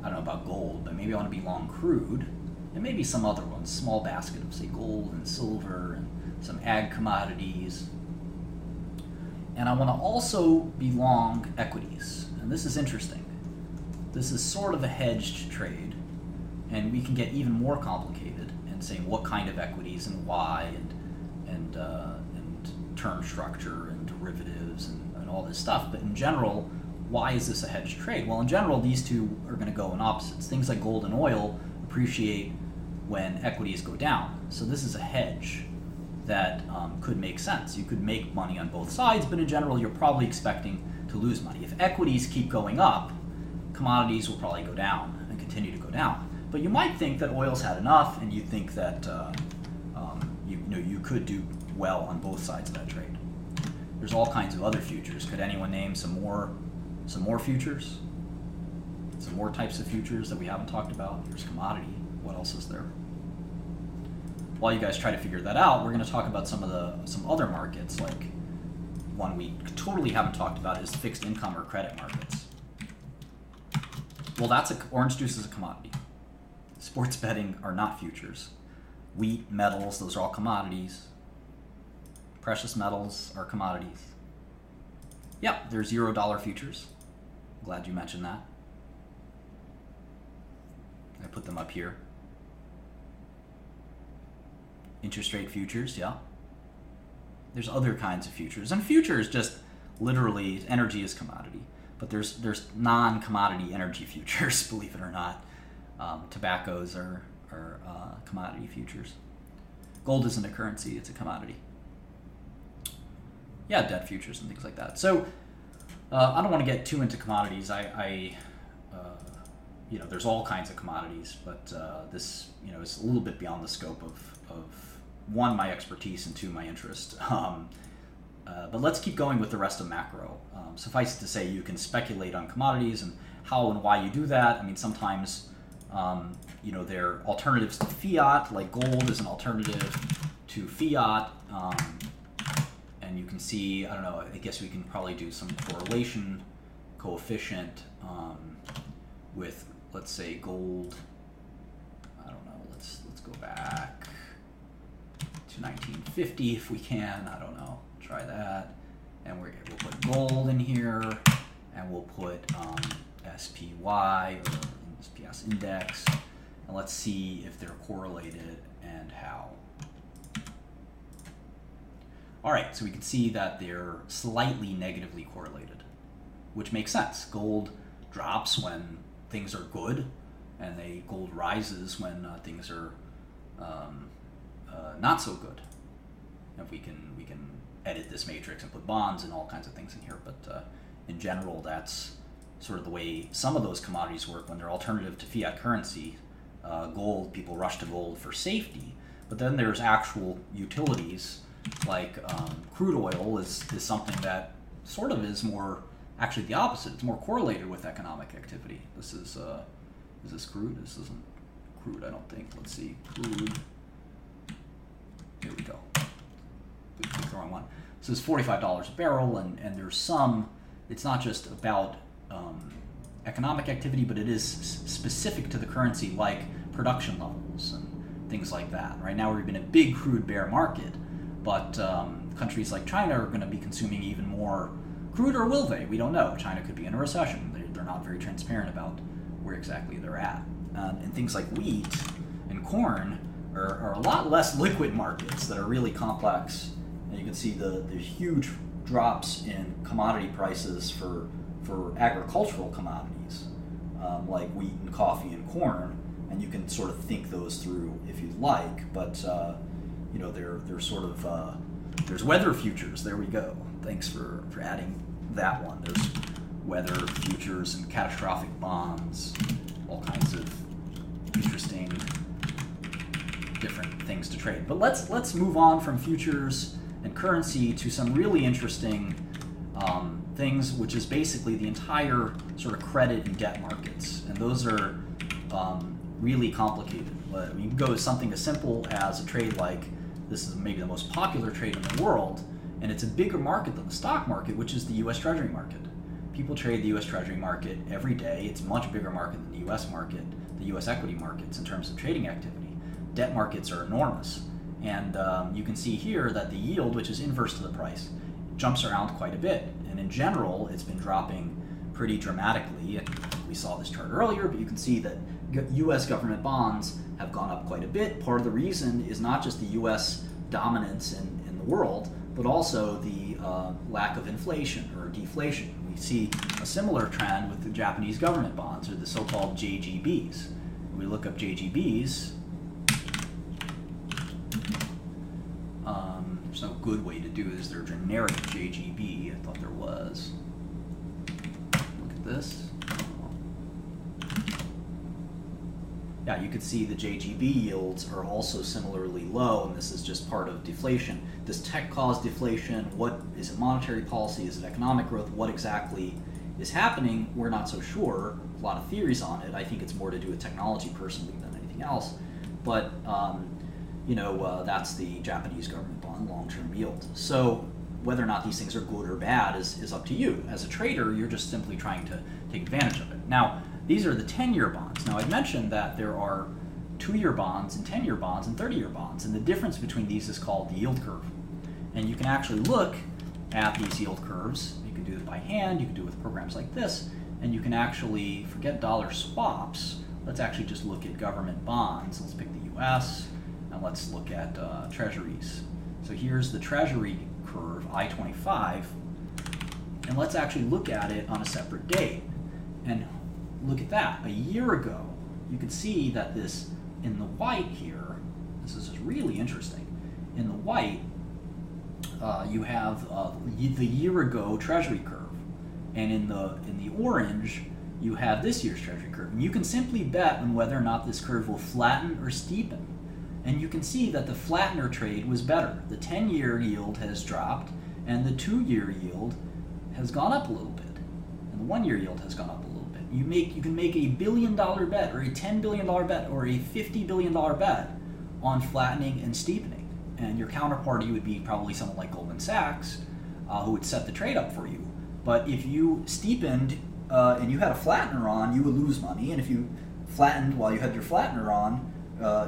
I don't know about gold, but maybe I want to be long crude, and maybe some other ones, small basket of, say, gold and silver and some ag commodities. And I want to also be long equities. And this is interesting. This is sort of a hedged trade, and we can get even more complicated and saying what kind of equities and why, and term structure and derivatives and all this stuff. But in general, why is this a hedged trade? Well, in general, these two are going to go in opposites. Things like gold and oil appreciate when equities go down. So this is a hedge that could make sense. You could make money on both sides, but in general, you're probably expecting to lose money. If equities keep going up, commodities will probably go down and continue to go down. But you might think that oil's had enough, and you think that you could do well on both sides of that trade. There's all kinds of other futures. Could anyone name some more futures? Some more types of futures that we haven't talked about? There's commodity. What else is there? While you guys try to figure that out, we're going to talk about some other markets. Like one we totally haven't talked about is fixed income or credit markets. Well, orange juice is a commodity. Sports betting are not futures. Wheat, metals, those are all commodities. Precious metals are commodities. Yep, there's $0 futures. Glad you mentioned that. I put them up here. Interest rate futures, yeah. There's other kinds of futures. And futures just literally, energy is commodity. But there's non-commodity energy futures, believe it or not. Tobaccos are commodity futures. Gold isn't a currency, it's a commodity. Yeah, debt futures and things like that. So I don't want to get too into commodities. There's all kinds of commodities, but this is a little bit beyond the scope of one, my expertise, and two, my interest. But let's keep going with the rest of macro. Suffice it to say, you can speculate on commodities and how and why you do that. I mean, sometimes there are alternatives to fiat, like gold is an alternative to fiat. And you can see, I don't know, I guess we can probably do some correlation coefficient with, let's say, gold. I don't know, let's go back to 1950 if we can. I don't know, try that. And we'll put gold in here, and we'll put SPY or SPS index, and let's see if they're correlated and how. All right, so we can see that they're slightly negatively correlated, which makes sense. Gold drops when things are good, and gold rises when things are not so good. If we can edit this matrix and put bonds and all kinds of things in here, but in general, that's sort of the way some of those commodities work when they're alternative to fiat currency. Gold, people rush to gold for safety, but then there's actual utilities like crude oil is something that sort of is more actually the opposite. It's more correlated with economic activity. This is this crude? This isn't crude, I don't think. Let's see, crude. Here we go. We picked the wrong one. So it's $45 a barrel, and there's some. It's not just about economic activity, but it is specific to the currency, like production levels and things like that. Right now, we've been a big crude bear market, but countries like China are going to be consuming even more crude, or will they? We don't know. China could be in a recession. They're not very transparent about where exactly they're at. And things like wheat and corn are a lot less liquid markets that are really complex. And you can see the huge drops in commodity prices for agricultural commodities like wheat and coffee and corn, and you can sort of think those through if you like, but they're sort of there's weather futures. There we go. Thanks for adding that one. There's weather futures and catastrophic bonds, all kinds of interesting different things to trade. But let's move on from futures and currency to some really interesting things, which is basically the entire sort of credit and debt markets. And those are really complicated. You can go to something as simple as a trade like, this is maybe the most popular trade in the world, and it's a bigger market than the stock market, which is the U.S. Treasury market. People trade the U.S. Treasury market every day. It's a much bigger market than the U.S. market, the U.S. equity markets in terms of trading activity. Debt markets are enormous. And you can see here that the yield, which is inverse to the price, jumps around quite a bit. And in general, it's been dropping pretty dramatically. And we saw this chart earlier, but you can see that U.S. government bonds have gone up quite a bit. Part of the reason is not just the U.S. dominance in the world, but also the lack of inflation or deflation. We see a similar trend with the Japanese government bonds, or the so-called JGBs. When we look up JGBs, there's no good way to do this. They're generic JGB. I thought there was. Look at this. Yeah, you can see the JGB yields are also similarly low, and this is just part of deflation. Does tech cause deflation? What is it? Monetary policy? Is it economic growth? What exactly is happening? We're not so sure. A lot of theories on it. I think it's more to do with technology personally than anything else. But that's the Japanese government bond long-term yield. So whether or not these things are good or bad is up to you. As a trader, you're just simply trying to take advantage of it. Now, these are the 10-year bonds. Now, I mentioned that there are 2-year bonds and 10-year bonds and 30-year bonds, and the difference between these is called the yield curve. And you can actually look at these yield curves. You can do it by hand, you can do it with programs like this, and you can actually, forget dollar swaps, let's actually just look at government bonds. Let's pick the US, and let's look at treasuries. So here's the treasury curve, I-25, and let's actually look at it on a separate date. And look at that. A year ago, you could see that this, in the white here, this is really interesting. In the white, you have the year ago treasury curve, and in the orange, you have this year's treasury curve. And you can simply bet on whether or not this curve will flatten or steepen. And you can see that the flattener trade was better. The 10-year yield has dropped, and the 2-year yield has gone up a little bit, and the 1-year yield has gone up a little bit. You can make a $1 billion bet, or a $10 billion bet, or a $50 billion bet on flattening and steepening. And your counterparty would be probably someone like Goldman Sachs, who would set the trade up for you. But if you steepened and you had a flattener on, you would lose money. And if you flattened while you had your flattener on,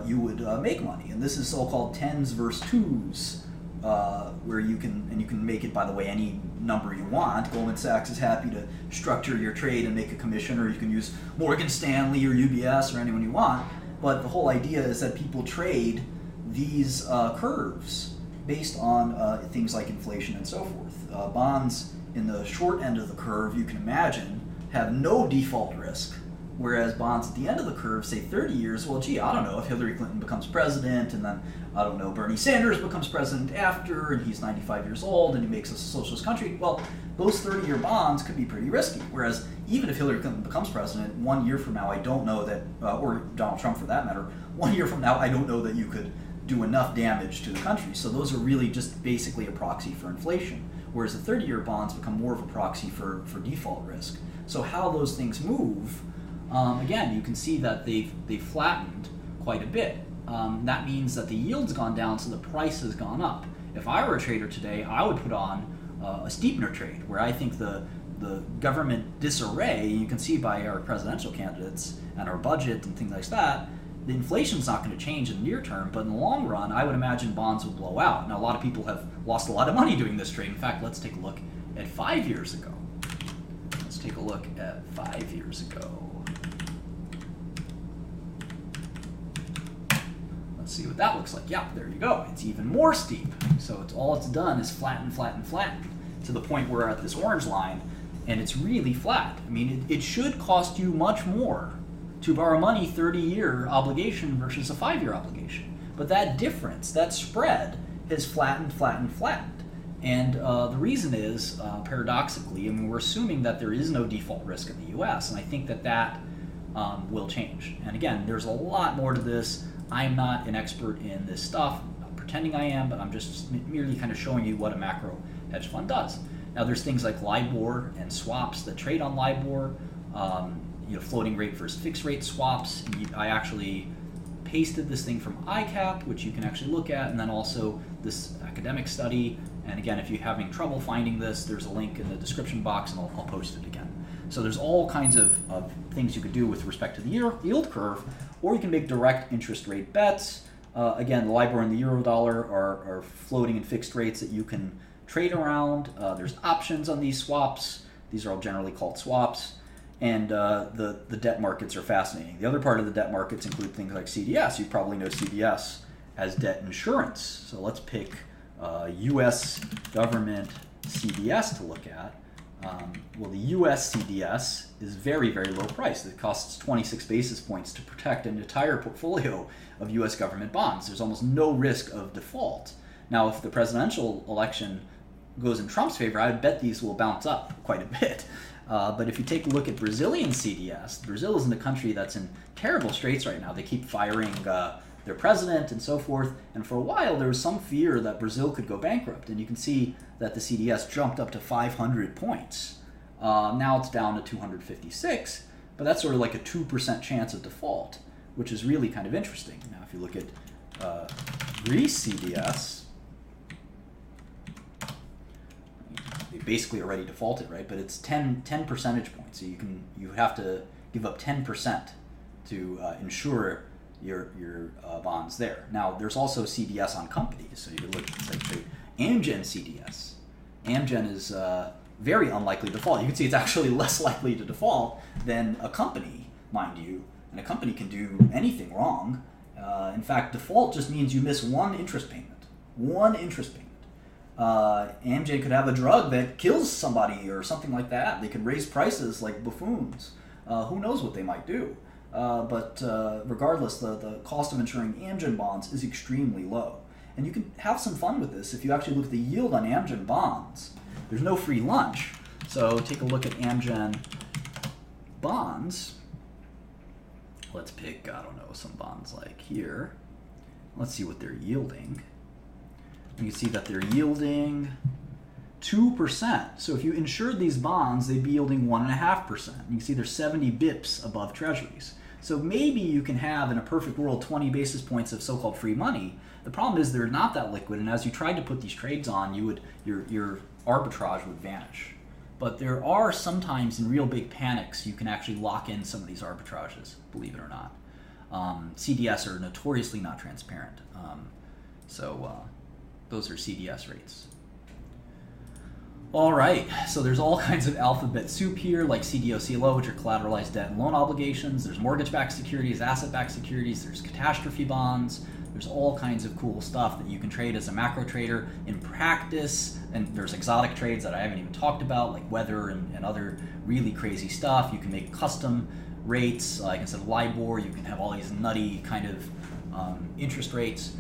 you would make money. And this is so-called tens versus twos, where you can make it, by the way, any number you want. Goldman Sachs is happy to structure your trade and make a commission, or you can use Morgan Stanley or UBS or anyone you want. But the whole idea is that people trade these curves, based on things like inflation and so forth. Bonds in the short end of the curve, you can imagine, have no default risk, whereas bonds at the end of the curve, say 30 years, well, gee, I don't know if Hillary Clinton becomes president, and then, I don't know, Bernie Sanders becomes president after, and he's 95 years old, and he makes us a socialist country. Well, those 30-year bonds could be pretty risky, whereas even if Hillary Clinton becomes president, 1 year from now, I don't know that, or Donald Trump for that matter, 1 year from now, I don't know that you could do enough damage to the country. So those are really just basically a proxy for inflation, whereas the 30-year bonds become more of a proxy for default risk. So how those things move, again, you can see that they've flattened quite a bit. That means that the yield's gone down, so the price has gone up. If I were a trader today, I would put on a steepener trade, where I think the government disarray, you can see by our presidential candidates and our budget and things like that, the inflation's not going to change in the near term, but in the long run, I would imagine bonds will blow out. Now, a lot of people have lost a lot of money doing this trade. In fact, let's take a look at 5 years ago. Let's take a look at 5 years ago. Let's see what that looks like. Yeah, there you go. It's even more steep. So all it's done is flatten, to the point where we're at this orange line, and it's really flat. I mean, it should cost you much more to borrow money 30-year obligation versus a 5-year obligation. But that difference, that spread, has flattened. And the reason is, paradoxically, I mean, we're assuming that there is no default risk in the U.S., and I think that will change. And again, there's a lot more to this. I'm not an expert in this stuff. I'm not pretending I am, but I'm just merely kind of showing you what a macro hedge fund does. Now, there's things like LIBOR and swaps that trade on LIBOR, floating rate versus fixed rate swaps. I actually pasted this thing from ICAP, which you can actually look at, and then also this academic study. And again, if you're having trouble finding this, there's a link in the description box, and I'll post it again. So there's all kinds of things you could do with respect to the yield curve, or you can make direct interest rate bets. Again, the LIBOR and the Eurodollar are floating and fixed rates that you can trade around. There's options on these swaps. These are all generally called swaps. And the debt markets are fascinating. The other part of the debt markets include things like CDS. You probably know CDS as debt insurance. So let's pick U.S. government CDS to look at. Well, the U.S. CDS is very, very low priced. It costs 26 basis points to protect an entire portfolio of U.S. government bonds. There's almost no risk of default. Now, if the presidential election goes in Trump's favor, I would bet these will bounce up quite a bit. But if you take a look at Brazilian CDS, Brazil is in a country that's in terrible straits right now. They keep firing their president and so forth. And for a while, there was some fear that Brazil could go bankrupt. And you can see that the CDS jumped up to 500 points. Now it's down to 256, but that's sort of like a 2% chance of default, which is really kind of interesting. Now, if you look at Greece CDS, they basically already defaulted, right? But it's 10 percentage points. So you have to give up 10% to insure your bonds there. Now, there's also CDS on companies. So you could look at like Amgen CDS. Amgen is very unlikely to default. You can see it's actually less likely to default than a company, mind you. And a company can do anything wrong. In fact, default just means you miss one interest payment. Amgen could have a drug that kills somebody or something like that. They could raise prices like buffoons. Who knows what they might do. But regardless, the cost of insuring Amgen bonds is extremely low. And you can have some fun with this if you actually look at the yield on Amgen bonds. There's no free lunch. So take a look at Amgen bonds. Let's pick, I don't know, some bonds like here. Let's see what they're yielding. You can see that they're yielding 2%. So if you insured these bonds, they'd be yielding 1.5%. You can see they're 70 bips above treasuries. So maybe you can have, in a perfect world, 20 basis points of so-called free money. The problem is they're not that liquid, and as you tried to put these trades on, your arbitrage would vanish. But there are sometimes, in real big panics, you can actually lock in some of these arbitrages, believe it or not. CDS are notoriously not transparent. Those are CDS rates. All right, so there's all kinds of alphabet soup here, like CDO-CLO, which are collateralized debt and loan obligations. There's mortgage-backed securities, asset-backed securities. There's catastrophe bonds. There's all kinds of cool stuff that you can trade as a macro trader in practice, and there's exotic trades that I haven't even talked about, like weather and other really crazy stuff. You can make custom rates, like instead of LIBOR, you can have all these nutty kind of interest rates.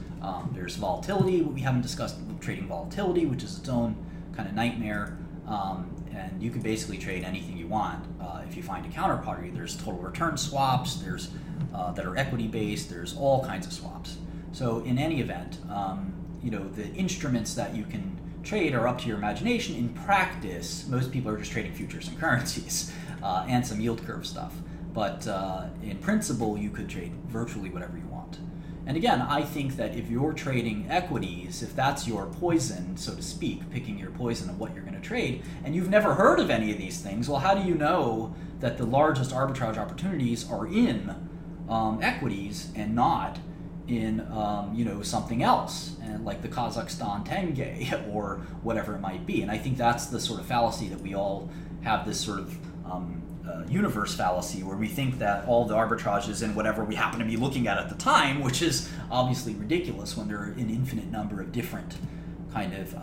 There's volatility, what we haven't discussed, trading volatility, which is its own kind of nightmare. And you can basically trade anything you want if you find a counterparty. There's total return swaps, there's that are equity based, there's all kinds of swaps. So in any event, the instruments that you can trade are up to your imagination. In practice, most people are just trading futures and currencies and some yield curve stuff. But in principle, you could trade virtually whatever you want. And again, I think that if you're trading equities, if that's your poison, so to speak, picking your poison of what you're going to trade, and you've never heard of any of these things, well, how do you know that the largest arbitrage opportunities are in equities and not in something else, and like the Kazakhstan tenge or whatever it might be? And I think that's the sort of fallacy that we all have, this sort of universe fallacy, where we think that all the arbitrage is in whatever we happen to be looking at the time, which is obviously ridiculous when there are an infinite number of different kind of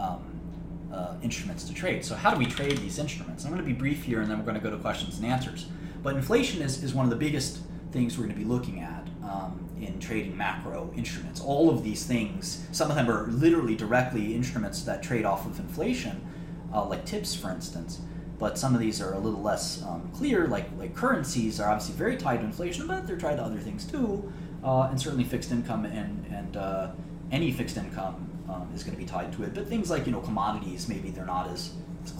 instruments to trade. So how do we trade these instruments? I'm going to be brief here, and then we're going to go to questions and answers. But inflation is one of the biggest things we're going to be looking at in trading macro instruments. All of these things, some of them are literally directly instruments that trade off of inflation, like TIPS, for instance. But some of these are a little less clear, like currencies are obviously very tied to inflation, but they're tied to other things too. And certainly fixed income and any fixed income is going to be tied to it. But things like commodities, maybe they're not as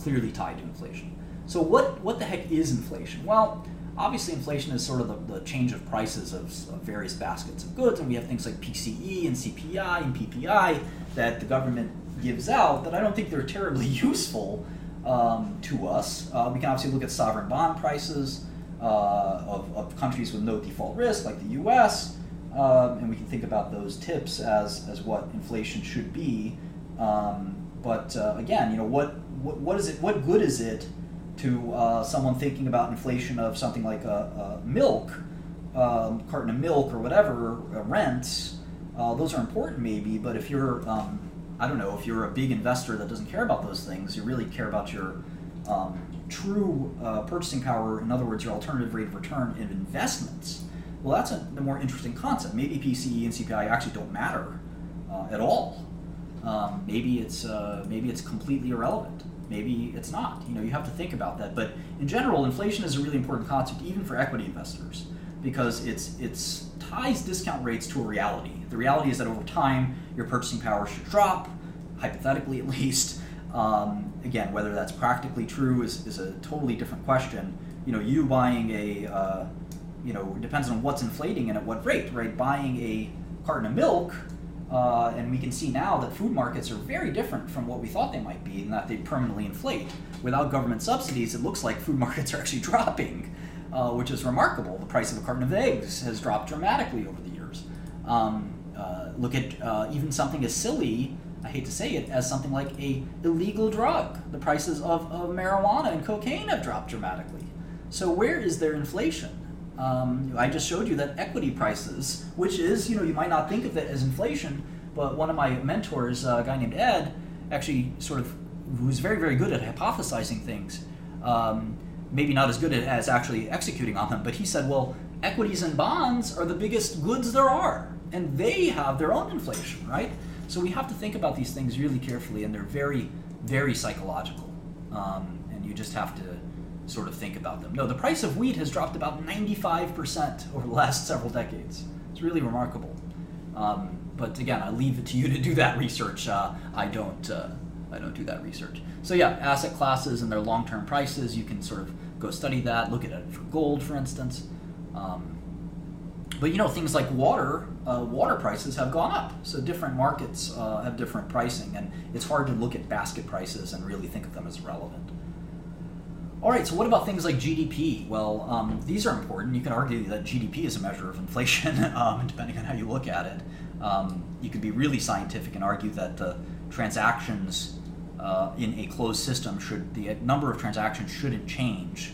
clearly tied to inflation. So what the heck is inflation? Well, obviously inflation is sort of the change of prices of various baskets of goods, and we have things like PCE and CPI and PPI that the government gives out that I don't think they're terribly useful to us. We can obviously look at sovereign bond prices of countries with no default risk, like the U.S., and we can think about those tips as what inflation should be. But again, what is it? What good is it to someone thinking about inflation of something like milk, carton of milk or whatever, rents? Those are important maybe, but if you're if you're a big investor that doesn't care about those things, you really care about your true purchasing power, in other words, your alternative rate of return in investments, well, that's a more interesting concept. Maybe PCE and CPI actually don't matter at all. Maybe it's completely irrelevant. Maybe it's not. You have to think about that. But in general, inflation is a really important concept, even for equity investors, because it's ties discount rates to a reality. The reality is that over time, your purchasing power should drop, hypothetically at least. Again, whether that's practically true is a totally different question. You buying depends on what's inflating and at what rate, right? Buying a carton of milk, and we can see now that food markets are very different from what we thought they might be, and that they permanently inflate. Without government subsidies, it looks like food markets are actually dropping, which is remarkable. The price of a carton of eggs has dropped dramatically over the years. Look at even something as silly, I hate to say it, as something like a illegal drug. The prices of marijuana and cocaine have dropped dramatically. So where is there inflation? I just showed you that equity prices, which is, you might not think of it as inflation, but one of my mentors, a guy named Ed, actually who's very, very good at hypothesizing things, maybe not as good as actually executing on them, but he said, well, equities and bonds are the biggest goods there are, and they have their own inflation, right? So we have to think about these things really carefully, and they're very, very psychological, and you just have to sort of think about them. No, the price of wheat has dropped about 95% over the last several decades. It's really remarkable. But again, I leave it to you to do that research. I don't do that research. So yeah, asset classes and their long-term prices, you can sort of go study that, look at it for gold, for instance. But things like water prices have gone up. So different markets have different pricing, and it's hard to look at basket prices and really think of them as relevant. All right, so what about things like GDP? Well, these are important. You can argue that GDP is a measure of inflation, depending on how you look at it. You could be really scientific and argue that the transactions in a closed system the number of transactions shouldn't change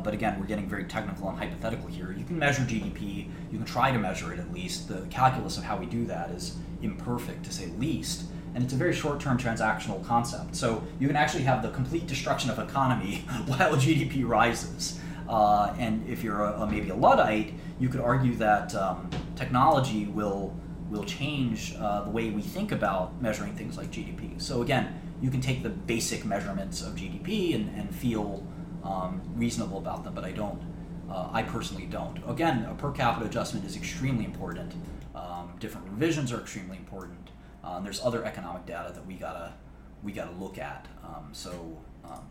but again, we're getting very technical and hypothetical here. You can measure GDP, you can try to measure it at least. The calculus of how we do that is imperfect, to say the least, and it's a very short-term transactional concept. So you can actually have the complete destruction of economy while GDP rises. And if you're maybe a Luddite, you could argue that technology will change the way we think about measuring things like GDP. So again, you can take the basic measurements of GDP and feel reasonable about them, but I don't. I personally don't. Again, a per capita adjustment is extremely important. Different revisions are extremely important. There's other economic data that we gotta look at.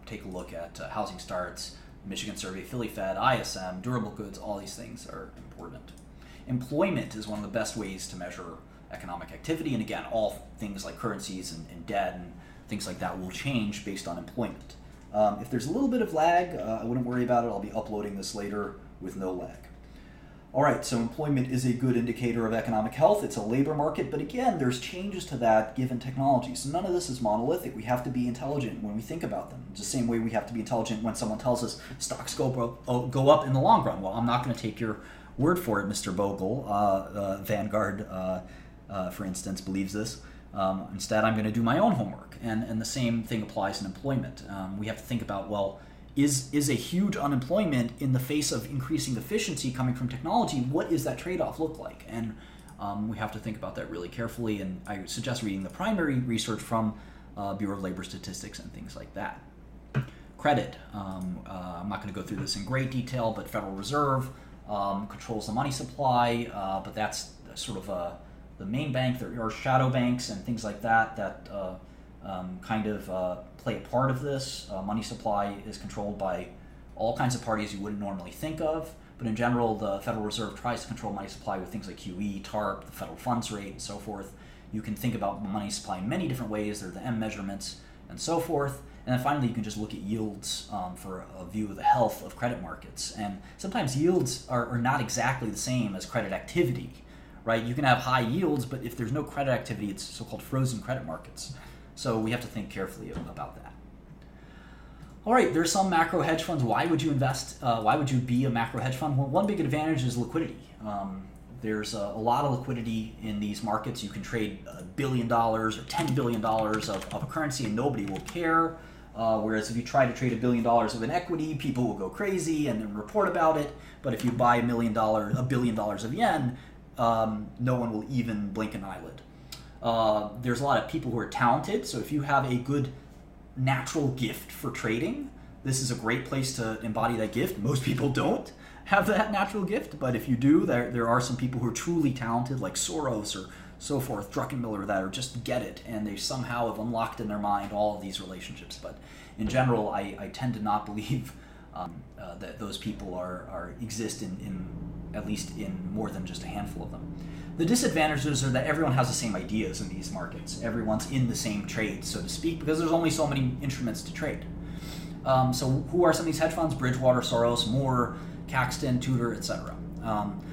Take a look at housing starts, Michigan Survey, Philly Fed, ISM, durable goods. All these things are important. Employment is one of the best ways to measure economic activity, and again, all things like currencies and debt and things like that will change based on employment. If there's a little bit of lag, I wouldn't worry about it. I'll be uploading this later with no lag. All right, so employment is a good indicator of economic health. It's a labor market, but again, there's changes to that given technology. So none of this is monolithic. We have to be intelligent when we think about them. It's the same way we have to be intelligent when someone tells us stocks go up in the long run. Well, I'm not going to take your word for it, Mr. Bogle. Vanguard, for instance, believes this. Instead, I'm going to do my own homework. And the same thing applies in employment. We have to think about, well, is a huge unemployment in the face of increasing efficiency coming from technology? What does that trade-off look like? And we have to think about that really carefully. And I suggest reading the primary research from Bureau of Labor Statistics and things like that. Credit. I'm not going to go through this in great detail, but Federal Reserve controls the money supply, but that's sort of the main bank. There are shadow banks and things like that kind of play a part of this. Money supply is controlled by all kinds of parties you wouldn't normally think of, but in general, the Federal Reserve tries to control money supply with things like QE, TARP, the federal funds rate, and so forth. You can think about money supply in many different ways. There are the M measurements and so forth. And then finally, you can just look at yields for a view of the health of credit markets. And sometimes yields are not exactly the same as credit activity, right? You can have high yields, but if there's no credit activity, it's so-called frozen credit markets. So we have to think carefully about that. All right, there's some macro hedge funds. Why would you invest? Why would you be a macro hedge fund? Well, one big advantage is liquidity. There's a lot of liquidity in these markets. You can trade $1 billion or $10 billion of a currency and nobody will care. Whereas if you try to trade $1 billion of an equity, people will go crazy and then report about it. But if you buy $1 billion of yen, no one will even blink an eyelid. There's a lot of people who are talented, so if you have a good natural gift for trading, this is a great place to embody that gift. Most people don't have that natural gift, but if you do, there are some people who are truly talented, like Soros or so forth, Druckenmiller, that are just get it, and they somehow have unlocked in their mind all of these relationships. But in general, I tend to not believe that those people exist in at least in more than just a handful of them. The disadvantages are that everyone has the same ideas in these markets. Everyone's in the same trade, so to speak, because there's only so many instruments to trade. So who are some of these hedge funds? Bridgewater, Soros, Moore, Caxton, Tudor, etc.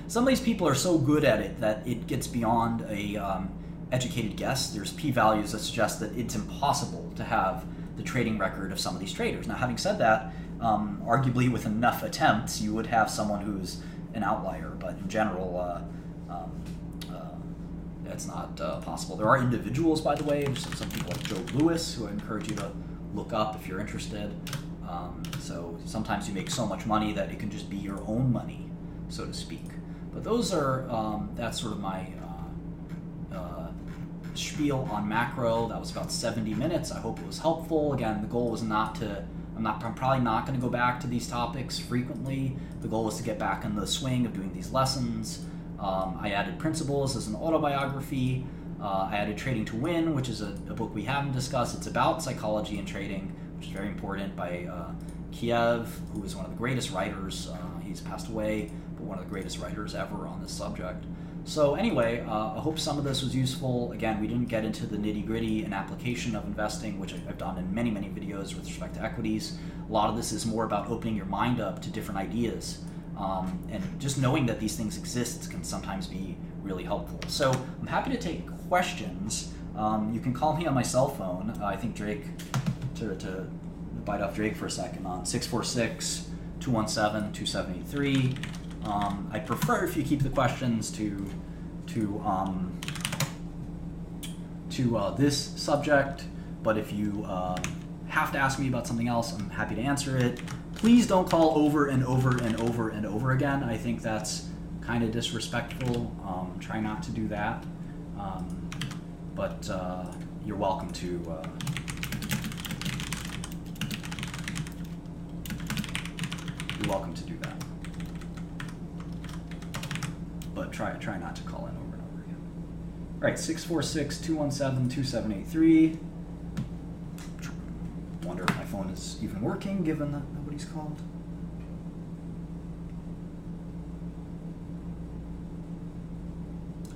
Some of these people are so good at it that it gets beyond a educated guess. There's p-values that suggest that it's impossible to have the trading record of some of these traders. Now, having said that, arguably with enough attempts, you would have someone who's an outlier, but in general, that's not possible. There are individuals, by the way. There's some people like Joe Lewis, who I encourage you to look up if you're interested. So sometimes you make so much money that it can just be your own money, so to speak. But those are, that's sort of my spiel on macro. That was about 70 minutes. I hope it was helpful. Again, the goal was I'm probably not going to go back to these topics frequently. The goal is to get back in the swing of doing these lessons. I added Principles as an autobiography. I added Trading to Win, which is a book we haven't discussed. It's about psychology and trading, which is very important, by Kiev, who is one of the greatest writers. He's passed away, but one of the greatest writers ever on this subject. So anyway, I hope some of this was useful. Again, we didn't get into the nitty-gritty and application of investing, which I've done in many, many videos with respect to equities. A lot of this is more about opening your mind up to different ideas. And just knowing that these things exist can sometimes be really helpful. So I'm happy to take questions. You can call me on my cell phone. I think Drake, to bite off Drake for a second, on 646 217-2783. I prefer if you keep the questions to this subject, but if you have to ask me about something else, I'm happy to answer it. Please don't call over and over and over and over again. I think that's kind of disrespectful. Try not to do that. But you're welcome to. You're welcome to do that. But try not to call in over and over again. All right, 646-217-2783. Wonder if my phone is even working, given that nobody's called.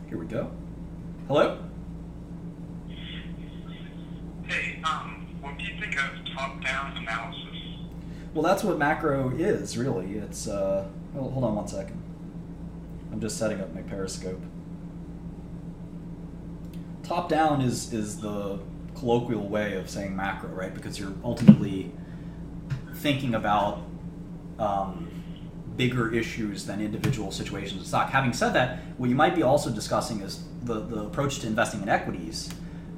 Here we go. Hello? Hey, what do you think of top-down analysis? Well, that's what macro is, really. It's, hold on one second. I'm just setting up my Periscope. Top-down is the colloquial way of saying macro, right? Because you're ultimately thinking about bigger issues than individual situations of stock. Having said that, what you might be also discussing is the approach to investing in equities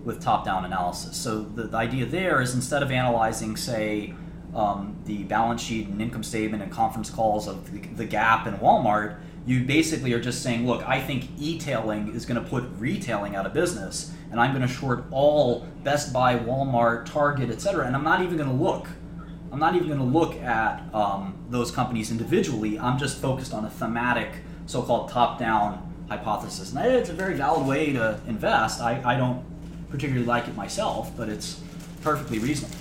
with top-down analysis. So the idea there is, instead of analyzing, say, the balance sheet and income statement and conference calls of the Gap and Walmart, you basically are just saying, look, I think e-tailing is going to put retailing out of business, and I'm going to short all Best Buy, Walmart, Target, etc. And I'm not even going to look. I'm not even going to look at those companies individually. I'm just focused on a thematic, so-called top-down hypothesis. And it's a very valid way to invest. I don't particularly like it myself, but it's perfectly reasonable.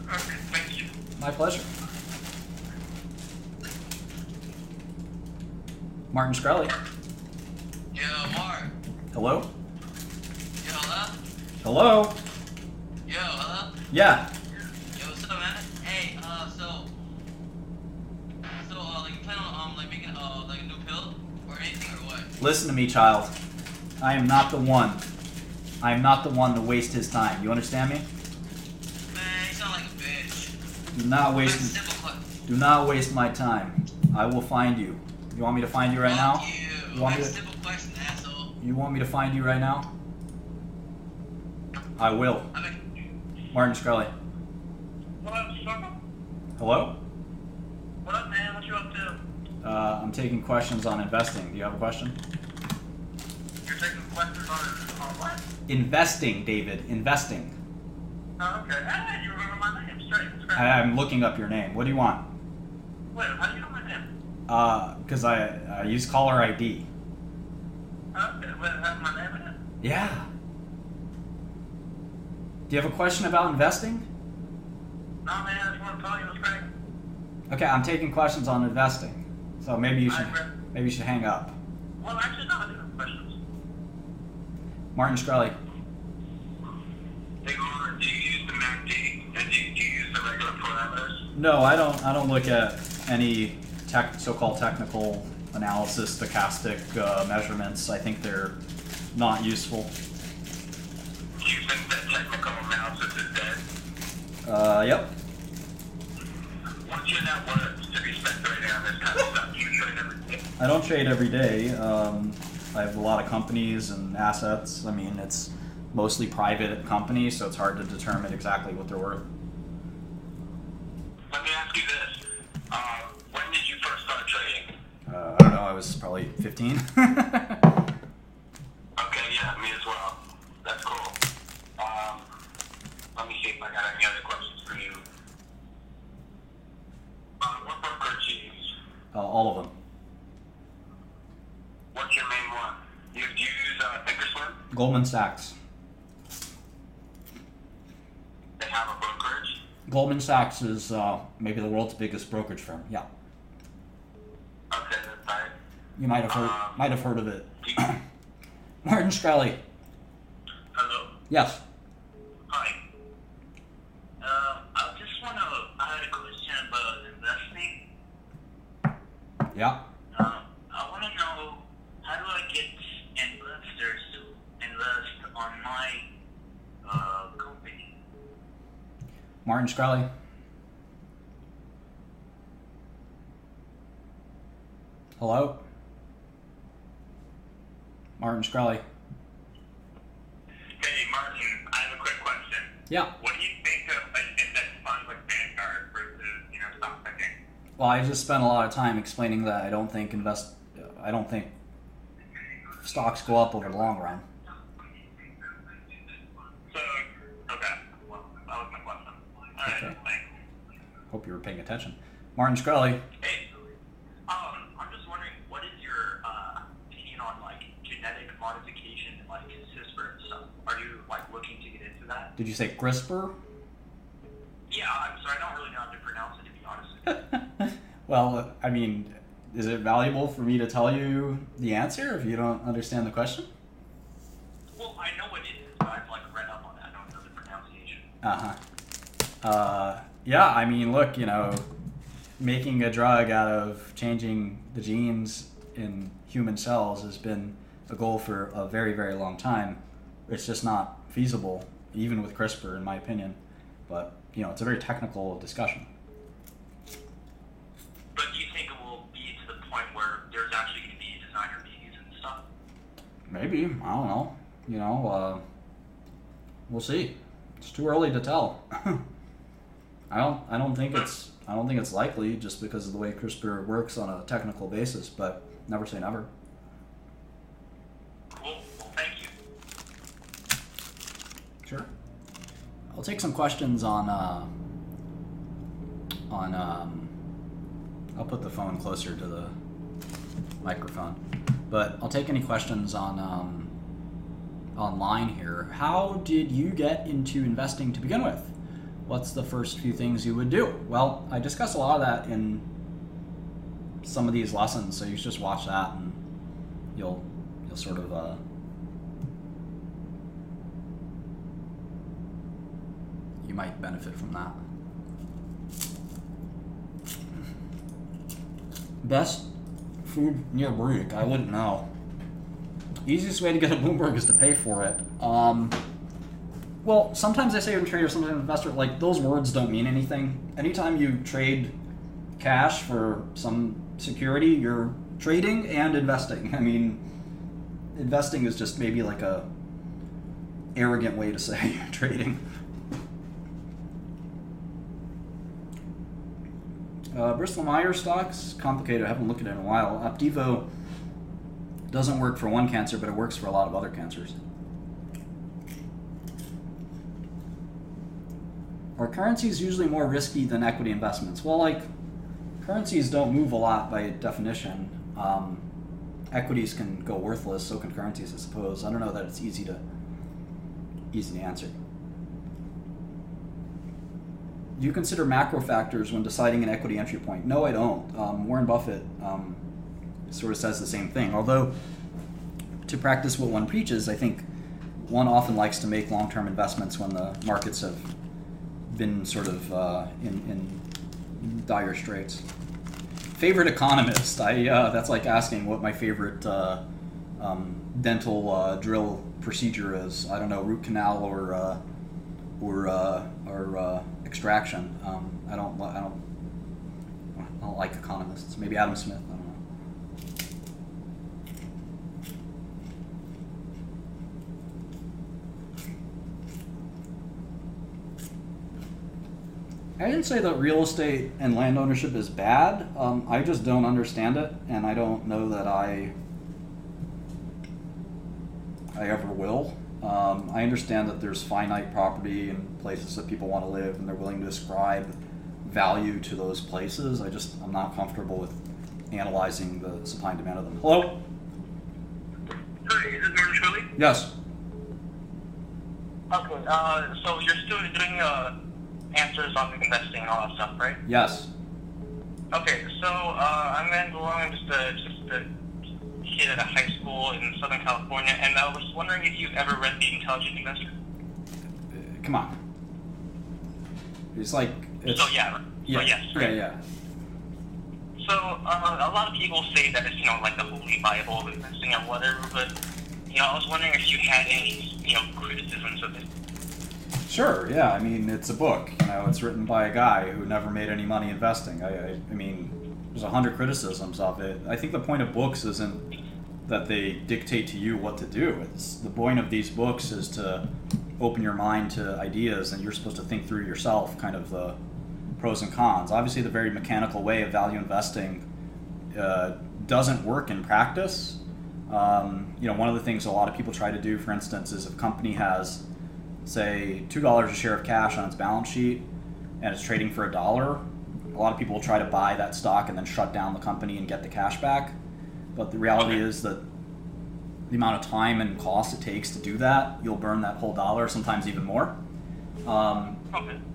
Okay, thank you. My pleasure. Martin Shkreli. Yo, Mark. Hello? Yo, hello? Hello? Yo, hello? Yeah. Yo, what's up, man? Hey, like, you plan on, like, making, like, a new pill? Or anything, or what? Listen to me, child. I am not the one. I am not the one to waste his time. You understand me? Man, you sound like a bitch. Do not Like, waste. simple question. Do not waste my time. I will find you. You want me to find you right now? Fuck you. You want me Like, to? simple question, asshole. You want me to find you right now? I will. I mean, Martin Shkreli. What up, sucker? Hello? What up, man? What you up to? I'm taking questions on investing. Do you have a question? You're taking questions on what? Investing, David. Investing. Oh, okay. Hey, you remember my name. Straight. I'm looking up your name. What do you want? Wait, how do you know my name? Because I use caller ID. Okay, wait, it has my name in it? Yeah. Do you have a question about investing? No, man, I just want to tell you it's great. Okay, I'm taking questions on investing. So maybe you should hang up. Well, actually, no, I do have questions. Martin Shkreli. Hey, Omar, do you use the MACD? And do you use the regular parameters? No, I don't look at any so-called technical analysis, stochastic measurements. I think they're not useful. Do you think that technical analysis is dead? Yep. What's your net worth to be speculating on this kind of stuff? Do you trade every day? I don't trade every day. I have a lot of companies and assets. I mean, it's mostly private companies, so it's hard to determine exactly what they're worth. Let me ask you this. When did you first start trading? I don't know. I was probably 15. Okay, yeah, me as well. That's cool. Let me see if I got any other questions for you. What brokerage do you use? All of them. What's your main one? Do you use Thinkorswim? Goldman Sachs. They have a brokerage? Goldman Sachs is maybe the world's biggest brokerage firm. Yeah. Okay, that's right. You might have heard of it. Do you- Martin Shkreli. Hello? Yes. Hi. I had a question about investing. Yeah. I want to know, how do I get investors to invest on my company? Martin Shkreli. Hello? Martin Shkreli. Hey, Martin, I have a quick question. Yeah. What do you think of like index funds like Vanguard versus, stock picking? Well, I just spent a lot of time explaining that I don't think stocks go up over the long run. So, okay. Well, that was my question. All right, Okay. thanks. Hope you were paying attention. Martin Shkreli. Hey, I'm just wondering, what is your opinion on like genetic modification and like CRISPR and stuff? Are you like looking to get into that? Did you say CRISPR? Yeah, I'm sorry, I don't really know how to pronounce it, to be honest with you. Well, I mean, is it valuable for me to tell you the answer if you don't understand the question? Well, I know what it is, but I've like read up on it. I don't know the pronunciation. Yeah, I mean, look, making a drug out of changing the genes in human cells has been a goal for a very, very long time. It's just not feasible, even with CRISPR, in my opinion. But, it's a very technical discussion. But do you think it will be to the point where there's actually going to be designer babies and stuff? Maybe. I don't know. We'll see. It's too early to tell. I don't think it's likely just because of the way CRISPR works on a technical basis, but never say never. Cool. Well, thank you. Sure. I'll take some questions on I'll put the phone closer to the microphone, but I'll take any questions on online here. How did you get into investing to begin with? What's the first few things you would do? Well, I discuss a lot of that in some of these lessons, so you should just watch that and you'll sort of you might benefit from that. Best food near Break? I wouldn't know. Easiest way to get a Bloomberg is to pay for it. Well, sometimes I say I'm a trader, sometimes I'm an investor. Like, those words don't mean anything. Anytime you trade cash for some security, you're trading and investing. I mean, investing is just maybe like a arrogant way to say trading. Bristol Myers stocks, complicated. I haven't looked at it in a while. Opdivo doesn't work for one cancer, but it works for a lot of other cancers. Are currencies usually more risky than equity investments? Well, currencies don't move a lot by definition. Equities can go worthless, so can currencies, I suppose. I don't know that it's easy to answer. Do you consider macro factors when deciding an equity entry point? No, I don't. Warren Buffett sort of says the same thing. Although, to practice what one preaches, I think one often likes to make long-term investments when the markets have been sort of in dire straits. Favorite economist? That's like asking what my favorite dental drill procedure is. I don't know, root canal or extraction. I don't like economists. Maybe Adam Smith. I don't know. I didn't say that real estate and land ownership is bad. I just don't understand it, and I don't know that I ever will. I understand that there's finite property and places that people want to live, and they're willing to ascribe value to those places. I'm not comfortable with analyzing the supply and demand of them. Hello? Hi, is this Martin Shkreli? Yes. Okay, so you're still doing answers on investing and all that stuff, right? Yes. Okay, so I'm going to go along just a kid at a high school in Southern California, and I was wondering if you've ever read The Intelligent Investor. Come on. It's like... So yeah, yeah, so yes, right? yeah. So a lot of people say that it's like the holy Bible of investing or whatever, but I was wondering if you had any criticisms of it. Sure, yeah. I mean, it's a book. It's written by a guy who never made any money investing. I mean, there's 100 criticisms of it. I think the point of books isn't that they dictate to you what to do. It's the point of these books is to open your mind to ideas, and you're supposed to think through yourself kind of the pros and cons. Obviously, the very mechanical way of value investing doesn't work in practice. One of the things a lot of people try to do, for instance, is if a company has, say, $2 a share of cash on its balance sheet and it's trading for $1, a lot of people will try to buy that stock and then shut down the company and get the cash back. But the reality is that the amount of time and cost it takes to do that, you'll burn that whole dollar, sometimes even more. And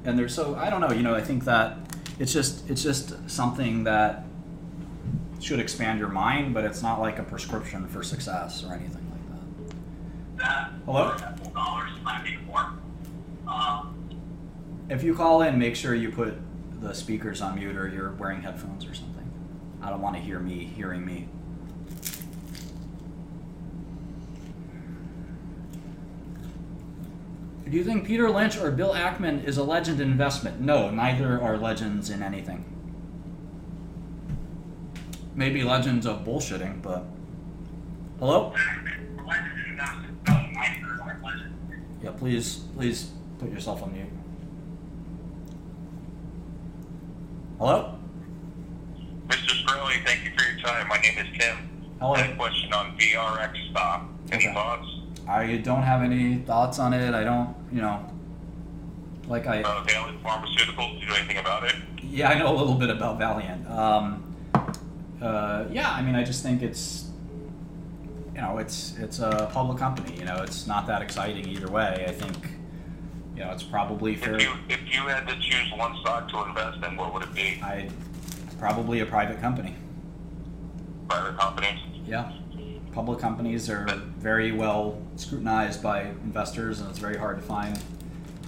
there's I don't know. I think that it's just something that should expand your mind, but it's not like a prescription for success or anything like that. Hello? If you call in, make sure you put the speakers on mute or you're wearing headphones or something. I don't want to hear me hearing me. Do you think Peter Lynch or Bill Ackman is a legend in investment? No, neither are legends in anything. Maybe legends of bullshitting, but... Hello? Yeah, please put yourself on mute. Hello? Mr. Shkreli, thank you for your time. My name is Tim. Hello. I have a question on VRX stock. Any thoughts? I don't have any thoughts on it. I don't, Valiant Pharmaceuticals, do you know anything about it? Yeah, I know a little bit about Valiant. I just think it's a public company. It's not that exciting either way. I think, it's probably fair. If you had to choose one stock to invest in, what would it be? Probably a private company. Private company? Yeah. Public companies are very well scrutinized by investors, and it's very hard to find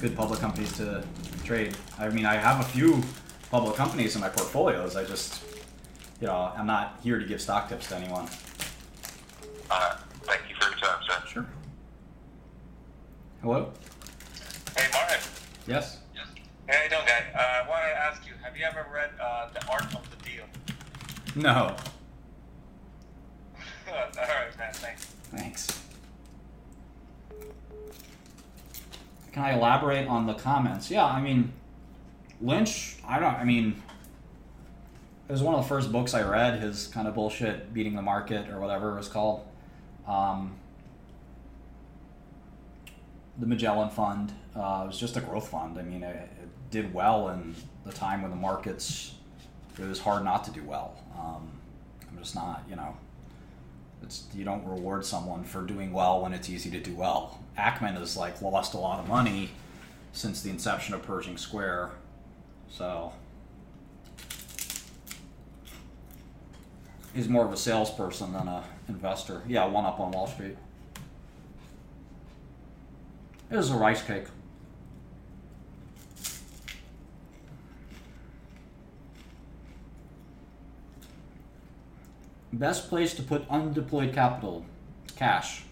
good public companies to trade. I have a few public companies in my portfolios. I just, I'm not here to give stock tips to anyone. Thank you for your time, sir. Sure. Hello? Hey, Martin. Yes? Hey, how you doing, guy? I wanted to ask you, have you ever read The Art of the Deal? No. All right, man, thanks. Thanks. Can I elaborate on the comments? Yeah, Lynch, it was one of the first books I read, his kind of bullshit, Beating the Market, or whatever it was called. The Magellan Fund. It was just a growth fund. It did well in the time when the markets, it was hard not to do well. I'm just not, you don't reward someone for doing well when it's easy to do well. Ackman has lost a lot of money since the inception of Pershing Square, so he's more of a salesperson than an investor. Yeah, one up on Wall Street. It was a rice cake. Best place to put undeployed capital, cash.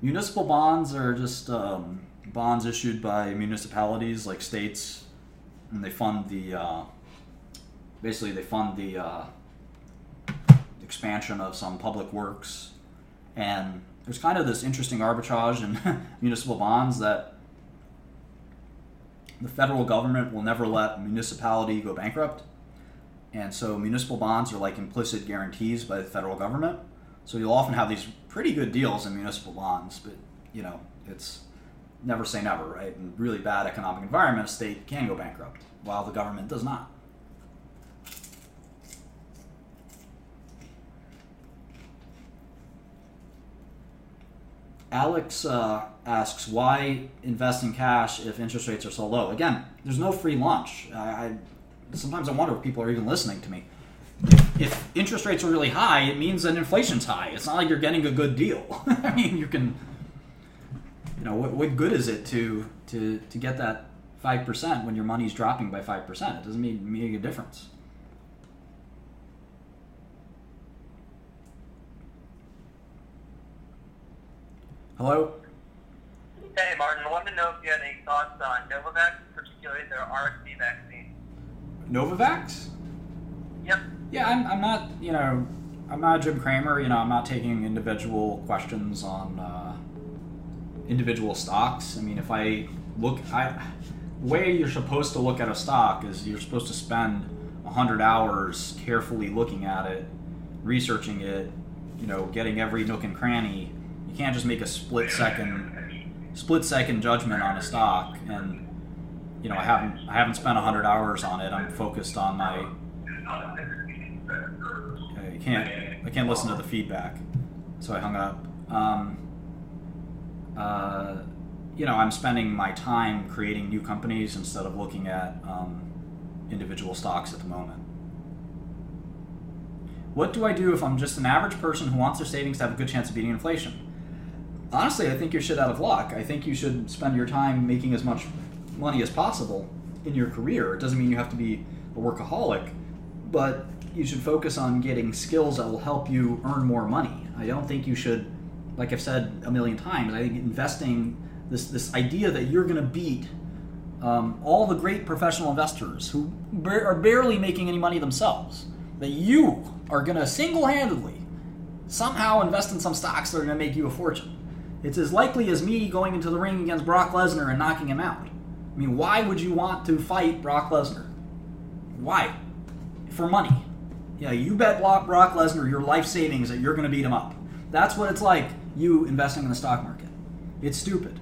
Municipal bonds are just bonds issued by municipalities like states, and they fund the expansion of some public works. And there's kind of this interesting arbitrage in municipal bonds that the federal government will never let a municipality go bankrupt. And so municipal bonds are like implicit guarantees by the federal government. So you'll often have these pretty good deals in municipal bonds, but it's never say never, right? In really bad economic environment, a state can go bankrupt, while the government does not. Alex asks, why invest in cash if interest rates are so low? Again, there's no free lunch. Sometimes I wonder if people are even listening to me. If interest rates are really high, it means that inflation's high. It's not like you're getting a good deal. You can, what good is it to get that 5% when your money's dropping by 5%? It doesn't make a difference. Hello? Hey, Martin. I wanted to know if you had any thoughts on Novavax, particularly their RSV vaccine. Novavax? Yep. Yeah, I'm not, I'm not Jim Cramer. I'm not taking individual questions on individual stocks. I mean, if I look, the way you're supposed to look at a stock is you're supposed to spend 100 hours carefully looking at it, researching it, getting every nook and cranny. You can't just make a split second judgment on a stock. And I haven't spent 100 hours on it. I'm focused on my. I can't listen to the feedback, so I hung up. I'm spending my time creating new companies instead of looking at individual stocks at the moment. What do I do if I'm just an average person who wants their savings to have a good chance of beating inflation? Honestly, I think you're shit out of luck. I think you should spend your time making as much money as possible in your career. It doesn't mean you have to be a workaholic, but you should focus on getting skills that will help you earn more money. I don't think you should, like I've said a million times, I think investing, this idea that you're going to beat all the great professional investors who are barely making any money themselves, that you are going to single-handedly somehow invest in some stocks that are going to make you a fortune. It's as likely as me going into the ring against Brock Lesnar and knocking him out. I mean, why would you want to fight Brock Lesnar? Why? For money. Yeah, you bet Brock Lesnar your life savings that you're going to beat him up. That's what it's like, you investing in the stock market. It's stupid.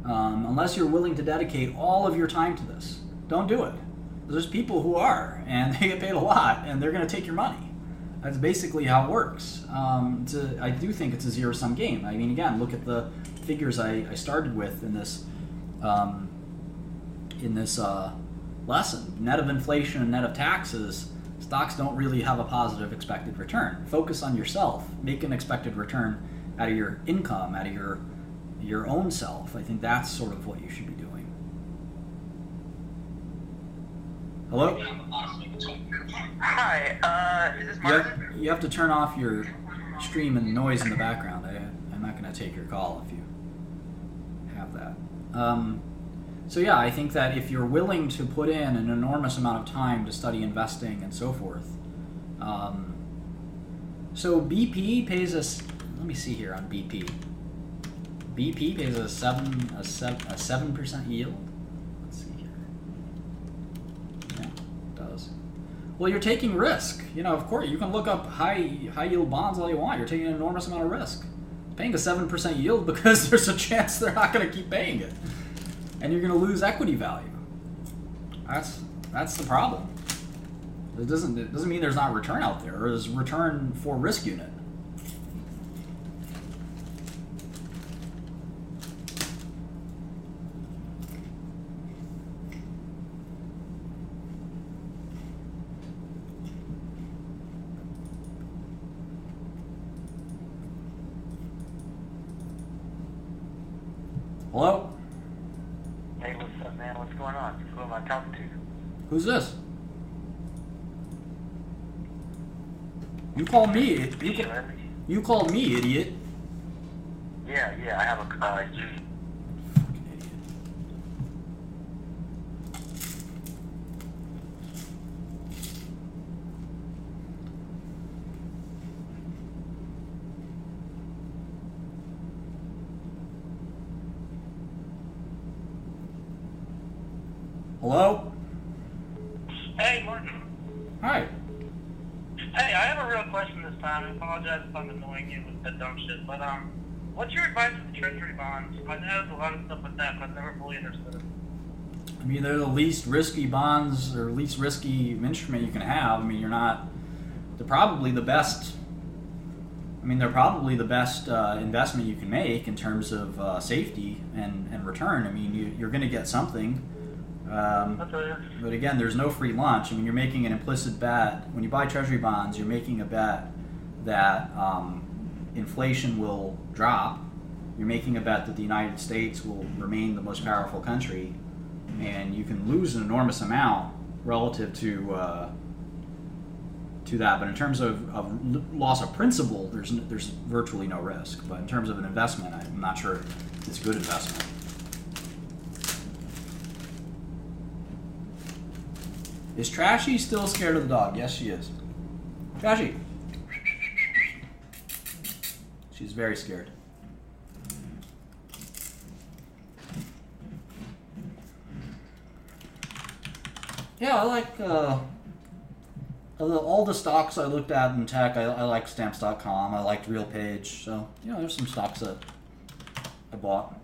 Unless you're willing to dedicate all of your time to this. Don't do it. There's people who are, and they get paid a lot, and they're going to take your money. That's basically how it works. I do think it's a zero-sum game. I mean, again, look at the figures I started with in this lesson. Net of inflation and net of taxes, stocks don't really have a positive expected return. Focus on yourself. Make an expected return out of your income, out of your own self. I think that's sort of what you should be doing. Hello? Hi, is this Martin? You have to turn off your stream and noise in the background. I'm not going to take your call if you have that. So yeah, I think that if you're willing to put in an enormous amount of time to study investing and so forth, so BP pays us. Let me see here on BP. BP pays a 7% yield. Let's see here. Yeah, it does. Well, you're taking risk. Of course, you can look up high yield bonds all you want. You're taking an enormous amount of risk. Paying a 7% yield because there's a chance they're not going to keep paying it, and you're going to lose equity value. That's the problem. It doesn't mean there's not return out there. There's return for risk unit. Hello? Hey, what's up, man? What's going on? Who am I talking to? Who's this? You called me. You called me, idiot. Yeah, I have a Fucking idiot. Hello? Hey, Martin. Hi. Hey, I have a real question this time. I apologize if I'm annoying you with that dumb shit, but what's your advice with the treasury bonds? I know there's a lot of stuff with that, but I've never fully understood it. I mean, they're the least risky bonds or least risky instrument you can have. I mean, they're probably the best. I mean, they're probably the best investment you can make in terms of safety and return. I mean, you're going to get something. But again, there's no free lunch. I mean, you're making an implicit bet. When you buy treasury bonds, you're making a bet that inflation will drop. You're making a bet that the United States will remain the most powerful country, and you can lose an enormous amount relative to that. But in terms of loss of principal, there's virtually no risk. But in terms of an investment, I'm not sure it's a good investment. Is Trashy still scared of the dog? Yes, she is. Trashy. She's very scared. Yeah, I like all the stocks I looked at in tech. I like Stamps.com. I liked RealPage. So, there's some stocks that I bought.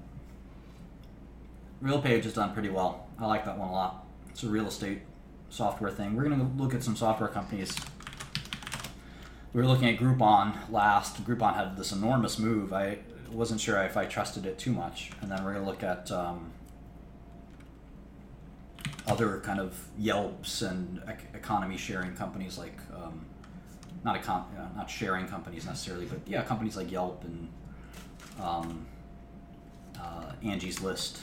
RealPage has done pretty well. I like that one a lot. It's a real estate software thing. We're going to look at some software companies. We were looking at Groupon last. Groupon had this enormous move. I wasn't sure if I trusted it too much. And then we're going to look at other kind of Yelps and economy sharing companies like, not sharing companies necessarily, but yeah, companies like Yelp and Angie's List.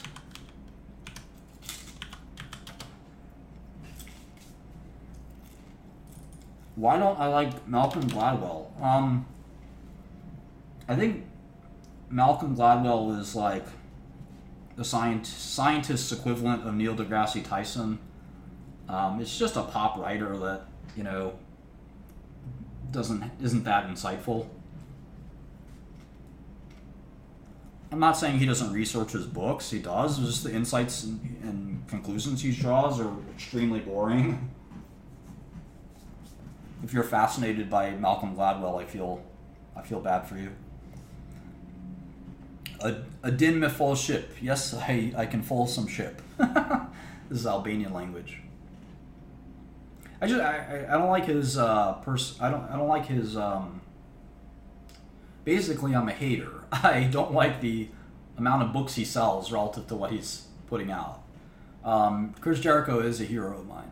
Why don't I like Malcolm Gladwell? I think Malcolm Gladwell is like the scientist's equivalent of Neil deGrasse Tyson. It's just a pop writer that, isn't that insightful. I'm not saying he doesn't research his books. He does. It's just the insights and conclusions he draws are extremely boring. If you're fascinated by Malcolm Gladwell, I feel bad for you. A din me full ship. Yes, I can full some ship. This is Albanian language. I don't like his I don't like his basically I'm a hater. I don't like the amount of books he sells relative to what he's putting out. Chris Jericho is a hero of mine.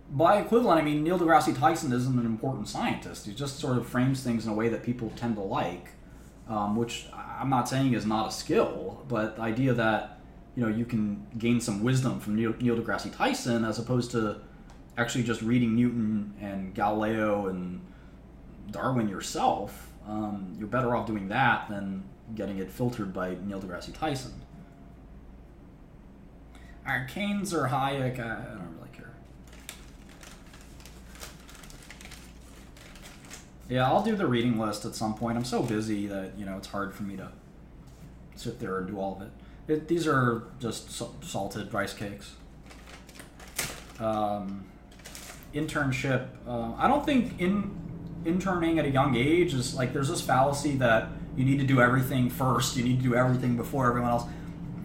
By equivalent, I mean Neil deGrasse Tyson isn't an important scientist. He just sort of frames things in a way that people tend to like, which I'm not saying is not a skill, but the idea that you can gain some wisdom from Neil deGrasse Tyson as opposed to actually just reading Newton and Galileo and Darwin yourself, you're better off doing that than getting it filtered by Neil deGrasse Tyson. Keynes or Hayek, I don't really care. Yeah, I'll do the reading list at some point. I'm so busy that, it's hard for me to sit there and do all of it. These are just salted rice cakes. Internship. I don't think interning at a young age is like, there's this fallacy that you need to do everything first. You need to do everything before everyone else.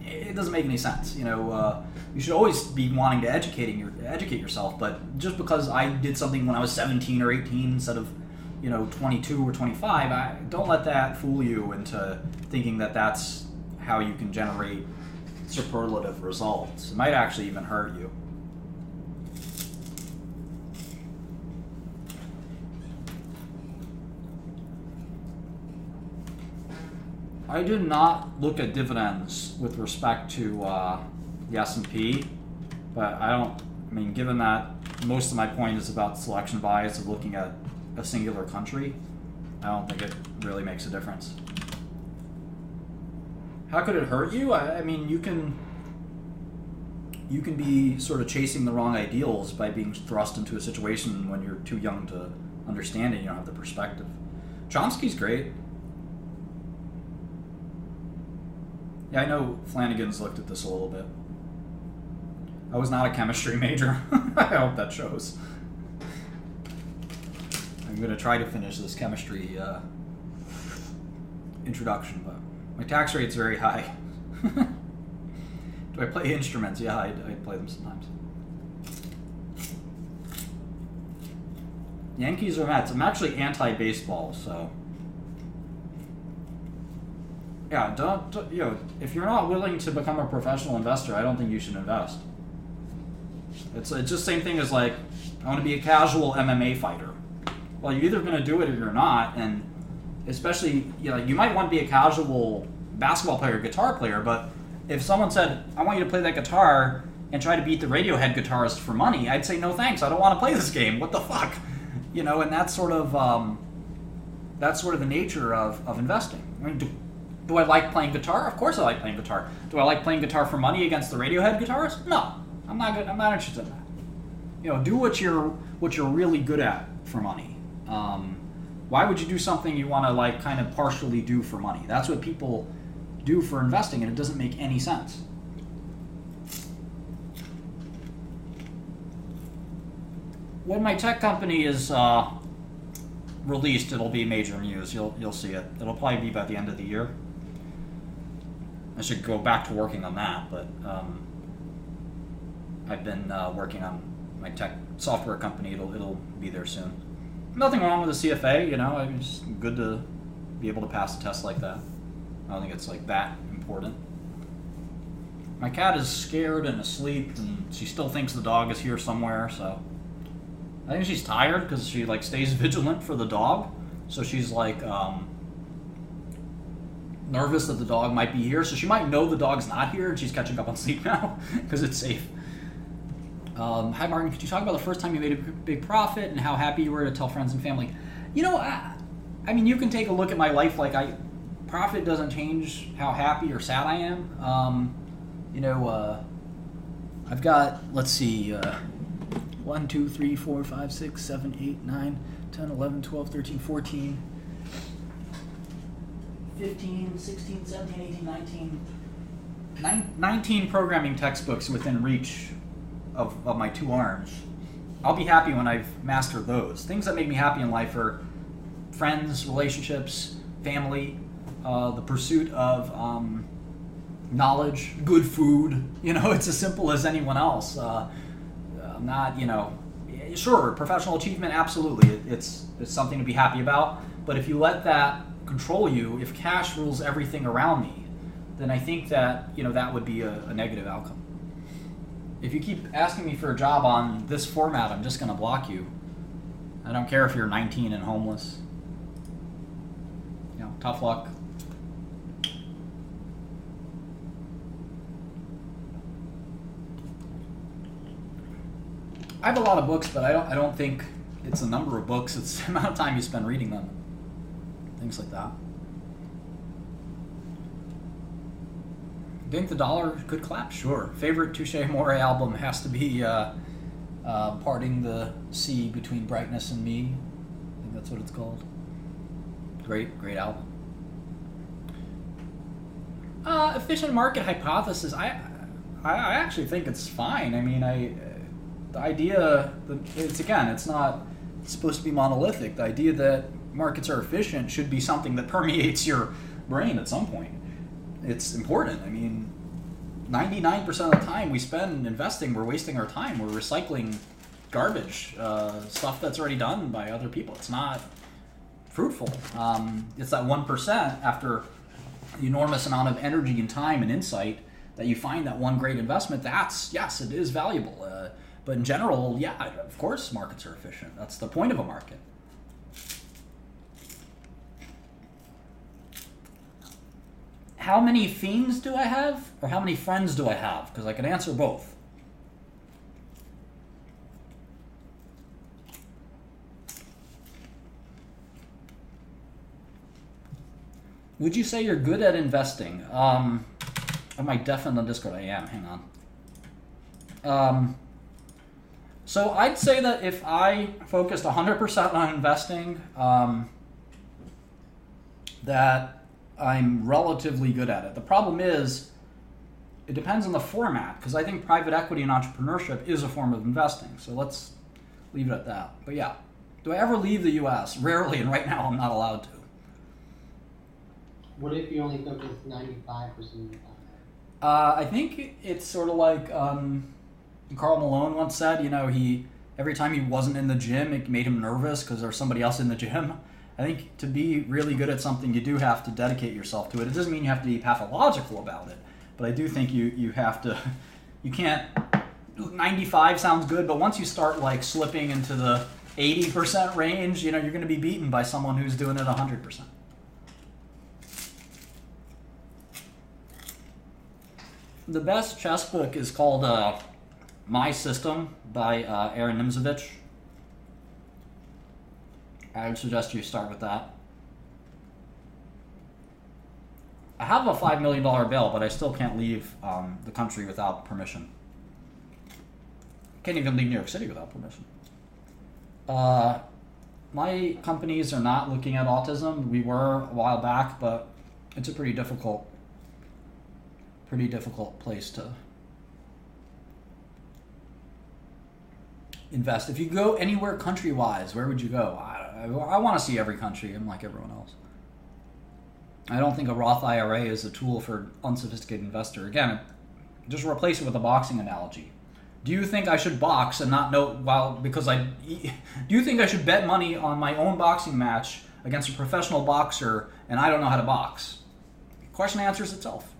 It doesn't make any sense. You should always be wanting to educate yourself, but just because I did something when I was 17 or 18 instead of 22 or 25, don't let that fool you into thinking that that's how you can generate superlative results. It might actually even hurt you. I did not look at dividends with respect to the S&P, but given that most of my point is about selection bias of looking at a singular country, I don't think it really makes a difference. How could it hurt you? I mean, you can be sort of chasing the wrong ideals by being thrust into a situation when you're too young to understand it. You don't have the perspective. Chomsky's great. Yeah, I know Flanagan's looked at this a little bit. I was not a chemistry major. I hope that shows. I'm going to try to finish this chemistry introduction, but my tax rate's very high. Do I play instruments? Yeah, I play them sometimes. Yankees or Mets? I'm actually anti-baseball, so... Yeah, if you're not willing to become a professional investor, I don't think you should invest. It's just the same thing as like, I want to be a casual MMA fighter. Well, you're either going to do it or you're not, and especially, you might want to be a casual basketball player, guitar player, but if someone said, I want you to play that guitar and try to beat the Radiohead guitarist for money, I'd say, no thanks, I don't want to play this game, what the fuck? And that's sort of the nature of investing. I mean, do I like playing guitar? Of course I like playing guitar. Do I like playing guitar for money against the Radiohead guitarist? No. I'm not interested in that. do what you're really good at for money. Why would you do something you want to like kind of partially do for money? That's what people do for investing, and it doesn't make any sense. When my tech company is released, it'll be major news. You'll see it. It'll probably be by the end of the year. I should go back to working on that, but I've been working on my tech software company. It'll be there soon. Nothing wrong with the CFA, It's good to be able to pass a test like that. I don't think it's like that important. My cat is scared and asleep, and she still thinks the dog is here somewhere. So I think she's tired because she like stays vigilant for the dog. So she's like nervous that the dog might be here. So she might know the dog's not here, and she's catching up on sleep now because it's safe. Hi Martin, could you talk about the first time you made a big profit and how happy you were to tell friends and family? I mean, you can take a look at my life. Like, profit doesn't change how happy or sad I am. I've got, let's see, 1, 2, 3, 4, 5, 6, 7, 8, 9, 10, 11, 12, 13, 14, 15, 16, 17, 18, 19, 19 programming textbooks within reach of my 2 arms. I'll be happy when I've mastered those. Things that make me happy in life are friends, relationships, family, the pursuit of knowledge, good food. It's as simple as anyone else. I'm not, sure, professional achievement, absolutely. It's something to be happy about. But if you let that control you, if cash rules everything around me, then I think that, that would be a negative outcome. If you keep asking me for a job on this format, I'm just going to block you. I don't care if you're 19 and homeless. Tough luck. I have a lot of books, but I don't think it's the number of books, it's the amount of time you spend reading them. Things like that. Think the dollar could collapse? Sure. Favorite Touche Amore album has to be Parting the Sea Between Brightness and Me. I think that's what it's called. Great album. Efficient market hypothesis. I actually think it's fine. I mean, the idea that it's not supposed to be monolithic. The idea that markets are efficient should be something that permeates your brain at some point. It's important. I mean, 99% of the time we spend investing, we're wasting our time. We're recycling garbage, stuff that's already done by other people. It's not fruitful. It's that 1% after the enormous amount of energy and time and insight that you find that one great investment. Yes, it is valuable. But in general, yeah, of course markets are efficient. That's the point of a market. How many fiends do I have? Or how many friends do I have? Because I can answer both. Would you say you're good at investing? Am I deaf on the Discord? I am. Hang on. So I'd say that if I focused 100% on investing, that I'm relatively good at it. The problem is, it depends on the format, because I think private equity and entrepreneurship is a form of investing. So let's leave it at that. But yeah, do I ever leave the U.S.? Rarely, and right now I'm not allowed to. What if you only focus 95% of the time? I think it's sort of like Karl Malone once said, every time he wasn't in the gym, it made him nervous because there's somebody else in the gym. I think to be really good at something, you do have to dedicate yourself to it. It doesn't mean you have to be pathological about it, but I do think you have to, you can't, 95 sounds good, but once you start like slipping into the 80% range, you're going to be beaten by someone who's doing it 100%. The best chess book is called My System by Aaron Nimzovich. I would suggest you start with that. I have a $5 million bail, but I still can't leave the country without permission. Can't even leave New York City without permission. My companies are not looking at autism. We were a while back, but it's a pretty difficult place to invest. If you go anywhere country-wise, where would you go? I want to see every country. I'm like everyone else. I don't think a Roth IRA is a tool for unsophisticated investor. Again, just replace it with a boxing analogy. Do you think I should box and not know? Do you think I should bet money on my own boxing match against a professional boxer and I don't know how to box? The question answers itself.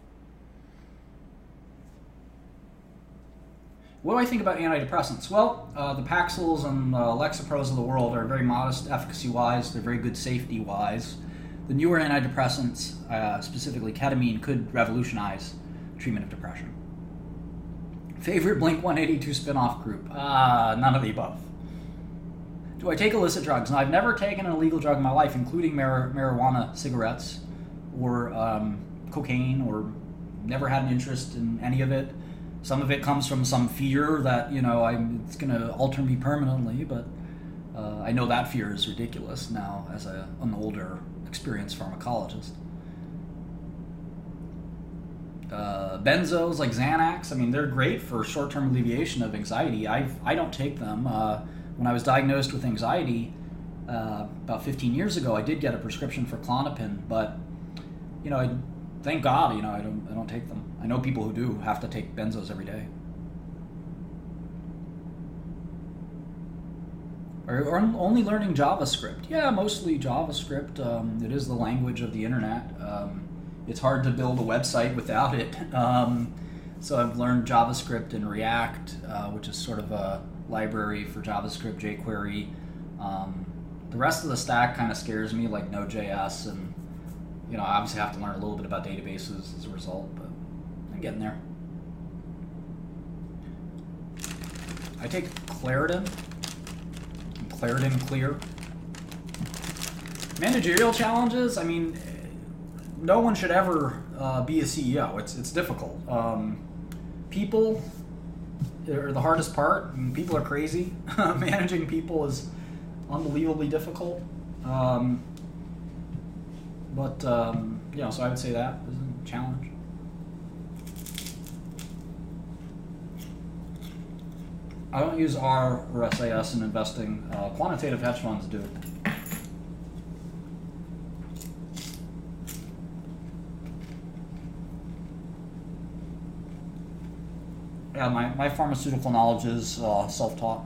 What do I think about antidepressants? Well, the Paxils and Lexapros of the world are very modest efficacy-wise. They're very good safety-wise. The newer antidepressants, specifically ketamine, could revolutionize treatment of depression. Favorite Blink-182 spin-off group? None of the above. Do I take illicit drugs? Now, I've never taken an illegal drug in my life, including marijuana, cigarettes, or cocaine, or never had an interest in any of it. Some of it comes from some fear that, it's going to alter me permanently, but I know that fear is ridiculous now as an older, experienced pharmacologist. Benzos like Xanax, they're great for short-term alleviation of anxiety. I don't take them. When I was diagnosed with anxiety about 15 years ago, I did get a prescription for Klonopin, but thank God, I don't take them. I know people who do have to take benzos every day. Or only learning JavaScript. Yeah, mostly JavaScript. It is the language of the internet. It's hard to build a website without it. So I've learned JavaScript and React, which is sort of a library for JavaScript, jQuery. The rest of the stack kind of scares me, like Node.js, and I obviously have to learn a little bit about databases as a result, but I'm getting there. I take Claritin Clear. Managerial challenges, no one should ever be a CEO. It's difficult. People are the hardest part. People are crazy. Managing people is unbelievably difficult. So I would say that is a challenge. I don't use R or SAS in investing. Quantitative hedge funds do. Yeah, my pharmaceutical knowledge is self-taught.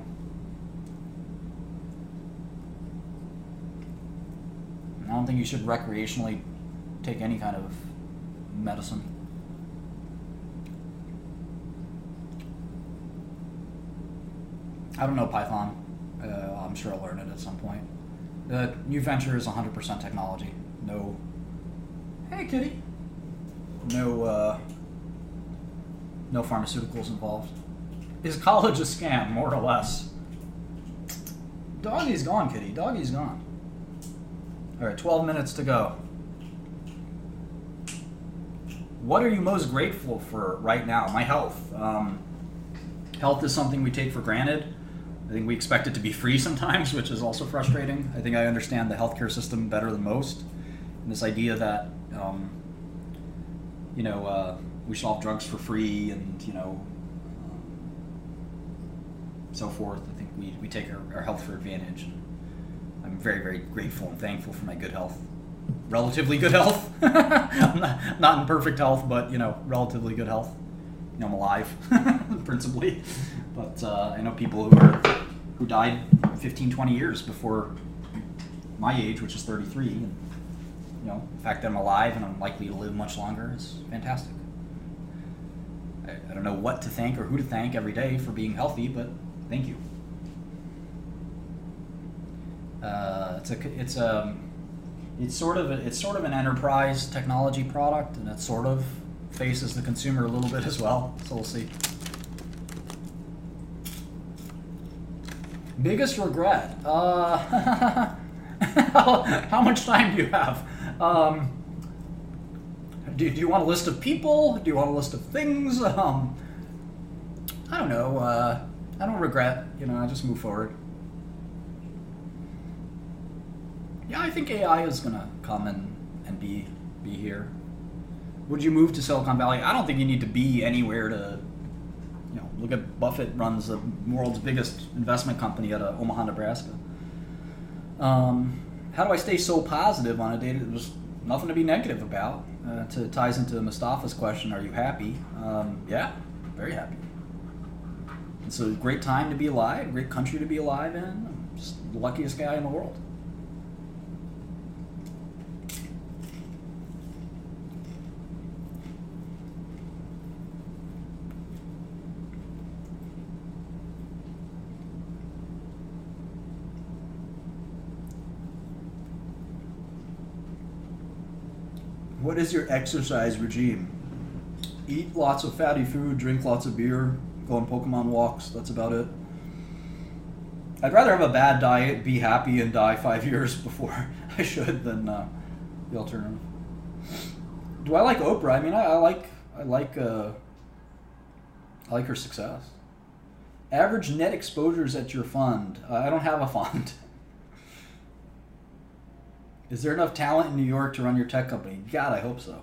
I don't think you should recreationally take any kind of medicine. I don't know Python. I'm sure I'll learn it at some point. The new venture is 100% technology. No. Hey, kitty. No pharmaceuticals involved. Is college a scam, more or less? Doggy's gone, kitty. Doggy's gone. All right, 12 minutes to go. What are you most grateful for right now? My health. Health is something we take for granted. I think we expect it to be free sometimes, which is also frustrating. I think I understand the healthcare system better than most. And this idea that, we should all have drugs for free and, so forth. I think we take our health for advantage. I'm very, very grateful and thankful for my good health. Relatively good health. I'm not in perfect health, but, relatively good health. I'm alive, principally. But I know people who died 15, 20 years before my age, which is 33. And, the fact that I'm alive and I'm likely to live much longer is fantastic. I don't know what to thank or who to thank every day for being healthy, but thank you. It's sort of an enterprise technology product, and it sort of faces the consumer a little bit as well. So we'll see. Biggest regret? How much time do you have? Do you want a list of people? Do you want a list of things? I don't know. I don't regret. I just move forward. Yeah, I think AI is gonna come and be here. Would you move to Silicon Valley? I don't think you need to be anywhere to. Look at Buffett runs the world's biggest investment company out of Omaha, Nebraska. How do I stay so positive on a day? There's nothing to be negative about. It ties into Mustafa's question, are you happy? Yeah, very happy. It's a great time to be alive, great country to be alive in. I'm just the luckiest guy in the world. What is your exercise regime? Eat lots of fatty food, drink lots of beer, go on Pokemon walks. That's about it. I'd rather have a bad diet, be happy, and die 5 years before I should than the alternative. Do I like Oprah? I mean, I like her success. Average net exposures at your fund. I don't have a fund. Is there enough talent in New York to run your tech company? God, I hope so.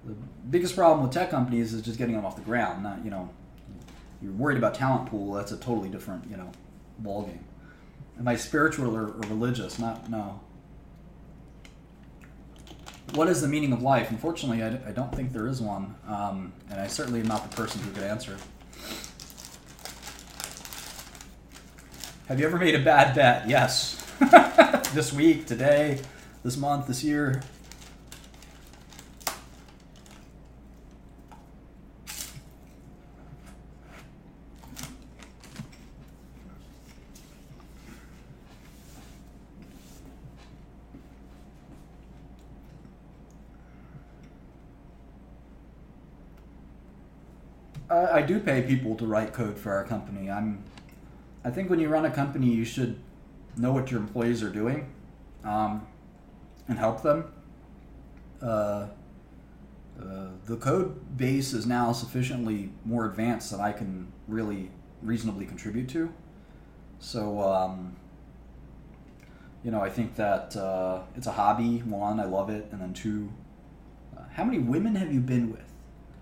The biggest problem with tech companies is just getting them off the ground. Not, you're worried about talent pool. That's a totally different, ballgame. Am I spiritual or religious? No. What is the meaning of life? Unfortunately, I don't think there is one, and I certainly am not the person who could answer. Have you ever made a bad bet? Yes. This week, today, this month, this year. I do pay people to write code for our company. I think when you run a company, you should know what your employees are doing, and help them. The code base is now sufficiently more advanced that I can really reasonably contribute to. So, I think that it's a hobby. One, I love it, and then two, how many women have you been with?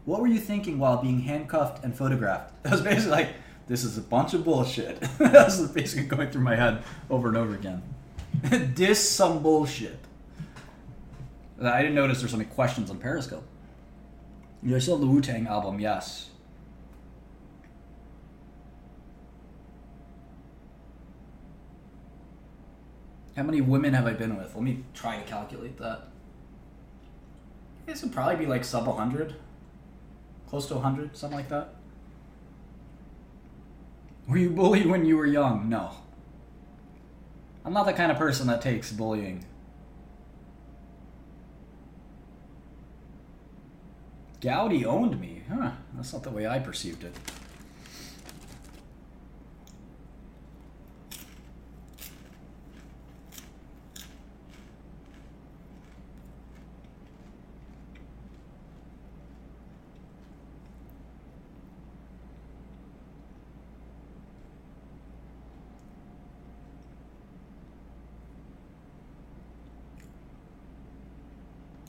What were you thinking while being handcuffed and photographed? That was basically like, this is a bunch of bullshit. That was basically going through my head over and over again. This some bullshit. I didn't notice there's so many questions on Periscope. I still have the Wu-Tang album, yes. How many women have I been with? Let me try to calculate that. I guess it would probably be like sub 100. Close to 100, something like that. Were you bullied when you were young? No. I'm not the kind of person that takes bullying. Gowdy owned me. Huh, that's not the way I perceived it.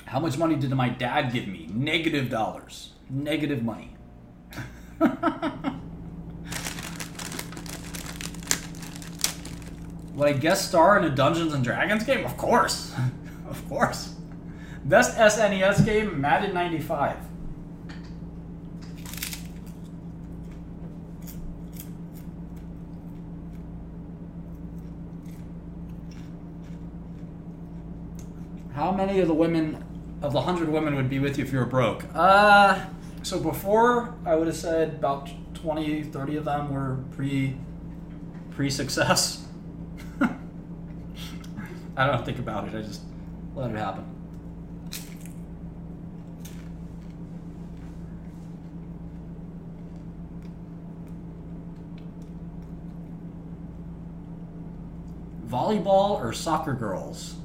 How much money did my dad give me? Negative dollars. Negative money. Would I guest star in a Dungeons and Dragons game? Of course. Of course. Best SNES game, Madden 95. How many of the 100 women would be with you if you were broke? So before, I would have said about 20, 30 of them were pre-success. I don't think about it. I just let it happen. Volleyball or soccer girls?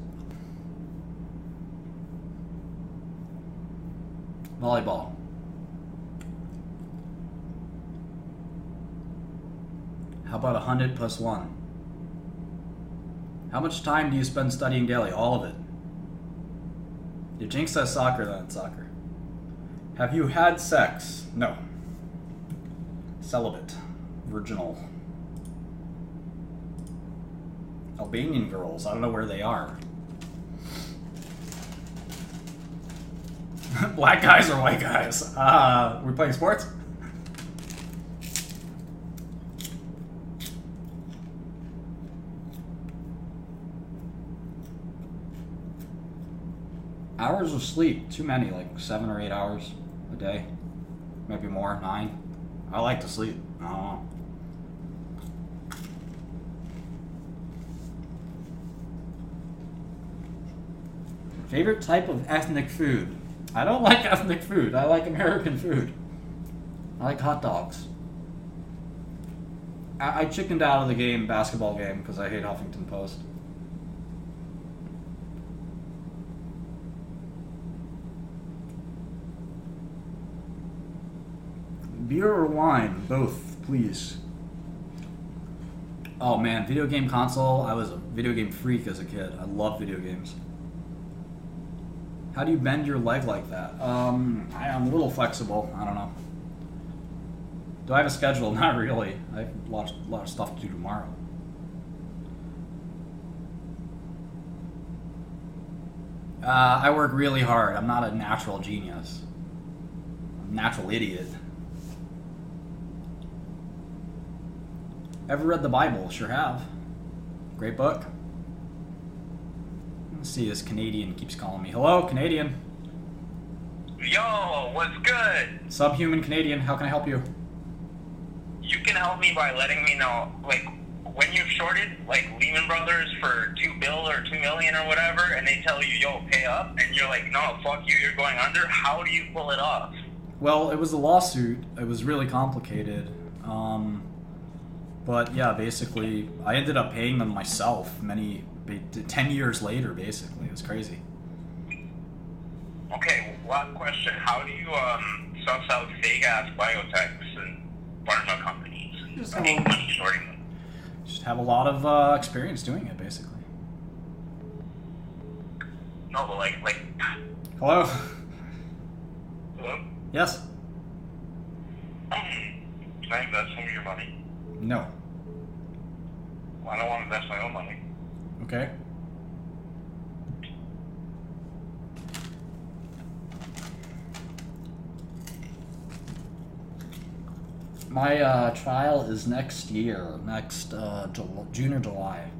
Volleyball. How about 100 plus 1? How much time do you spend studying daily? All of it. If Jinx says soccer, then it's soccer. Have you had sex? No. Celibate. Virginal. Albanian girls. I don't know where they are. Black guys or white guys? We're playing sports? Hours of sleep. Too many, like 7 or 8 hours a day. Maybe more, 9. I like to sleep. I don't know. Favorite type of ethnic food? I don't like ethnic food. I like American food. I like hot dogs. I chickened out of the basketball game, because I hate Huffington Post. Beer or wine? Both, please. Oh man, video game console. I was a video game freak as a kid. I love video games. How do you bend your leg like that? I'm a little flexible. I don't know. Do I have a schedule? Not really. I have a lot of stuff to do tomorrow. I work really hard. I'm not a natural genius. I'm a natural idiot. Ever read the Bible? Sure have. Great book. Let's see, this Canadian keeps calling me. Hello, Canadian. Yo, what's good? Subhuman Canadian, how can I help you? You can help me by letting me know, like, when you've shorted, like, Lehman Brothers for $2 billion or $2 million or whatever, and they tell you, yo, pay up, and you're like, no, fuck you, you're going under. How do you pull it off? Well, it was a lawsuit. It was really complicated. But yeah, basically, I ended up paying them myself 10 years later, basically. It was crazy. Okay, last question. How do you suss out fake-ass biotechs and pharma companies? Just Make money shorting them. Just have a lot of experience doing it, basically. No, but like... Hello? Hello? Yes? Can I invest some of your money? No. Well, I don't want to invest my own money. Okay. My trial is next year, June or July.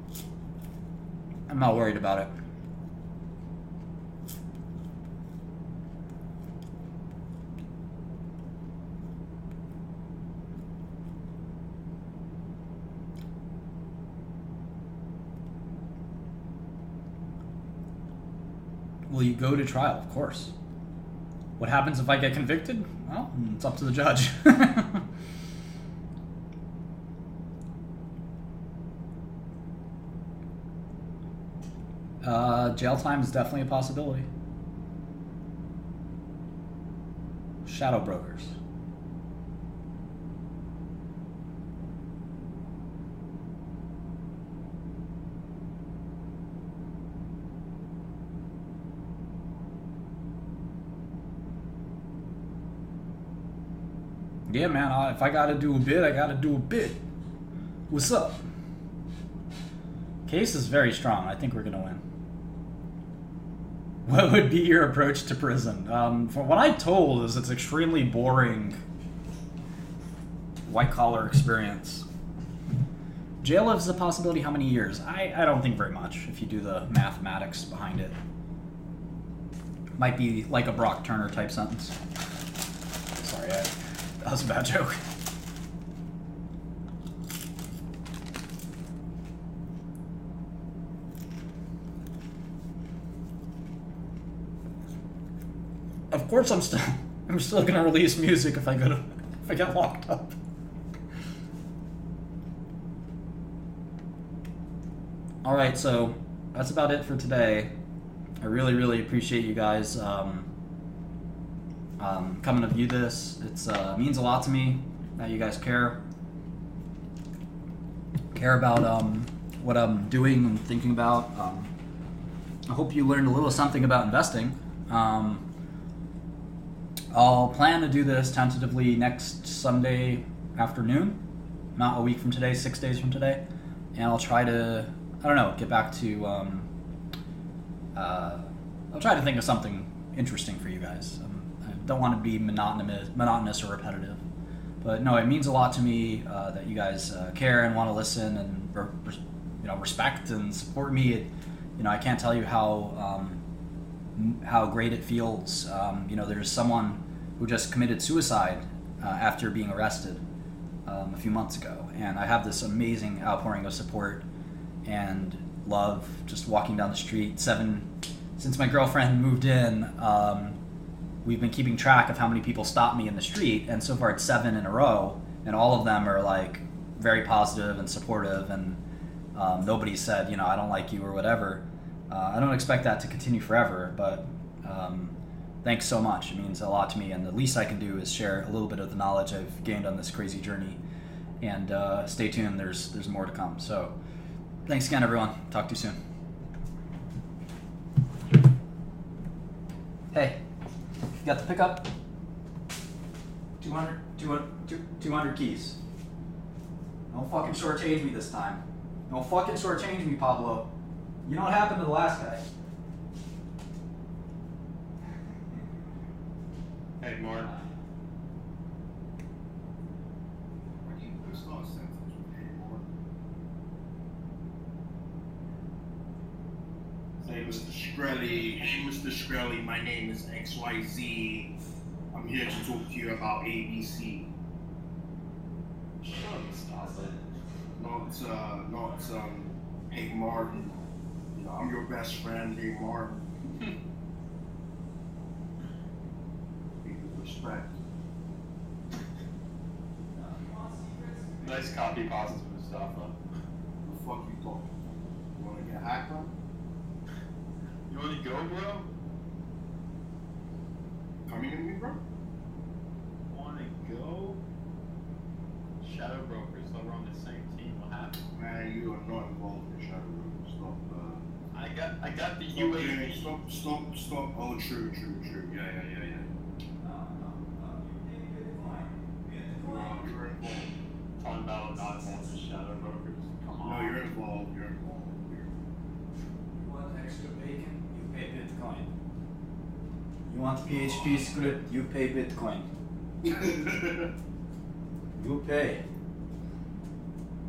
I'm not worried about it. Will you go to trial? Of course. What happens if I get convicted? Well, it's up to the judge. Jail time is definitely a possibility. Shadow brokers. Yeah, man, if I gotta do a bid, I gotta do a bid. What's up? Case is very strong. I think we're gonna win. What would be your approach to prison? From what I'm told is it's extremely boring white-collar experience. Jail is a possibility. How many years? I don't think very much if you do the mathematics behind it. Might be like a Brock Turner type sentence. Sorry, that was a bad joke. Of course, I'm still gonna release music if I get locked up. All right, so that's about it for today. I really, really appreciate you guys coming to view this. It means a lot to me that you guys care. care about what I'm doing and thinking about. I hope you learned a little something about investing. I'll plan to do this tentatively next Sunday afternoon, not a week from today, 6 days from today, and I'll try to, I don't know, get back to, I'll try to think of something interesting for you guys. I don't want to be monotonous or repetitive, but no, it means a lot to me that you guys care and want to listen and respect and support me. I can't tell you how great it feels. There's someone who just committed suicide after being arrested a few months ago, and I have this amazing outpouring of support and love just walking down the street. Since my girlfriend moved in, we've been keeping track of how many people stop me in the street, and so far it's 7 in a row, and all of them are like very positive and supportive, and nobody said, I don't like you or whatever. I don't expect that to continue forever, but thanks so much. It means a lot to me, and the least I can do is share a little bit of the knowledge I've gained on this crazy journey. And stay tuned, there's more to come. So thanks again, everyone. Talk to you soon. Hey, you got the pickup? 200 keys. Don't fucking shortchange me this time. Don't fucking shortchange me, Pablo. You know what happened to the last guy? Hey, Mark. Hey, Mr. Shkreli. Hey, Mr. Shkreli. My name is XYZ. I'm here to talk to you about ABC. Stop it. Not hey, Martin. I'm your best friend, hey, Martin. Respect. Nice copy pasta and stuff, huh? The fuck you talking? You wanna get hacked on? You wanna go, bro? Coming with me, bro? Wanna go? Shadow Brokers, thought we're on the same team. What happened? Man, you are not involved in Shadow Brokers. Stop. I got the UAV. Stop. Oh, true. Yeah. You're involved. Talking about not involved in Shadow Brokers. Come on. No, you're involved. You want extra bacon? You pay Bitcoin. You want PHP script? You pay Bitcoin. You pay.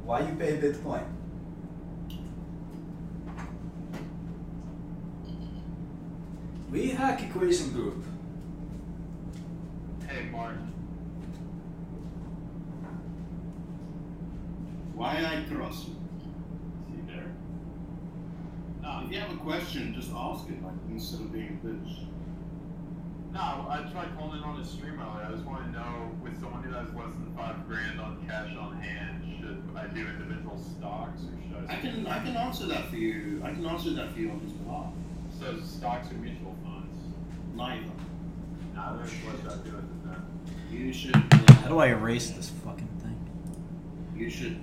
Why you pay Bitcoin? We Hack Equation Group. Hey, Mark. Why I trust you? See there? No, if you have a question, just ask it, instead of being a bitch. No, I tried calling in on the stream earlier. I just want to know, with someone who has less than $5,000 on cash on hand, should I do individual stocks or should I can answer that for you. I can answer that for you on his behalf. So stocks or mutual funds? Neither. Nah, what should I do with it then? You should. How do I erase this fucking thing? You should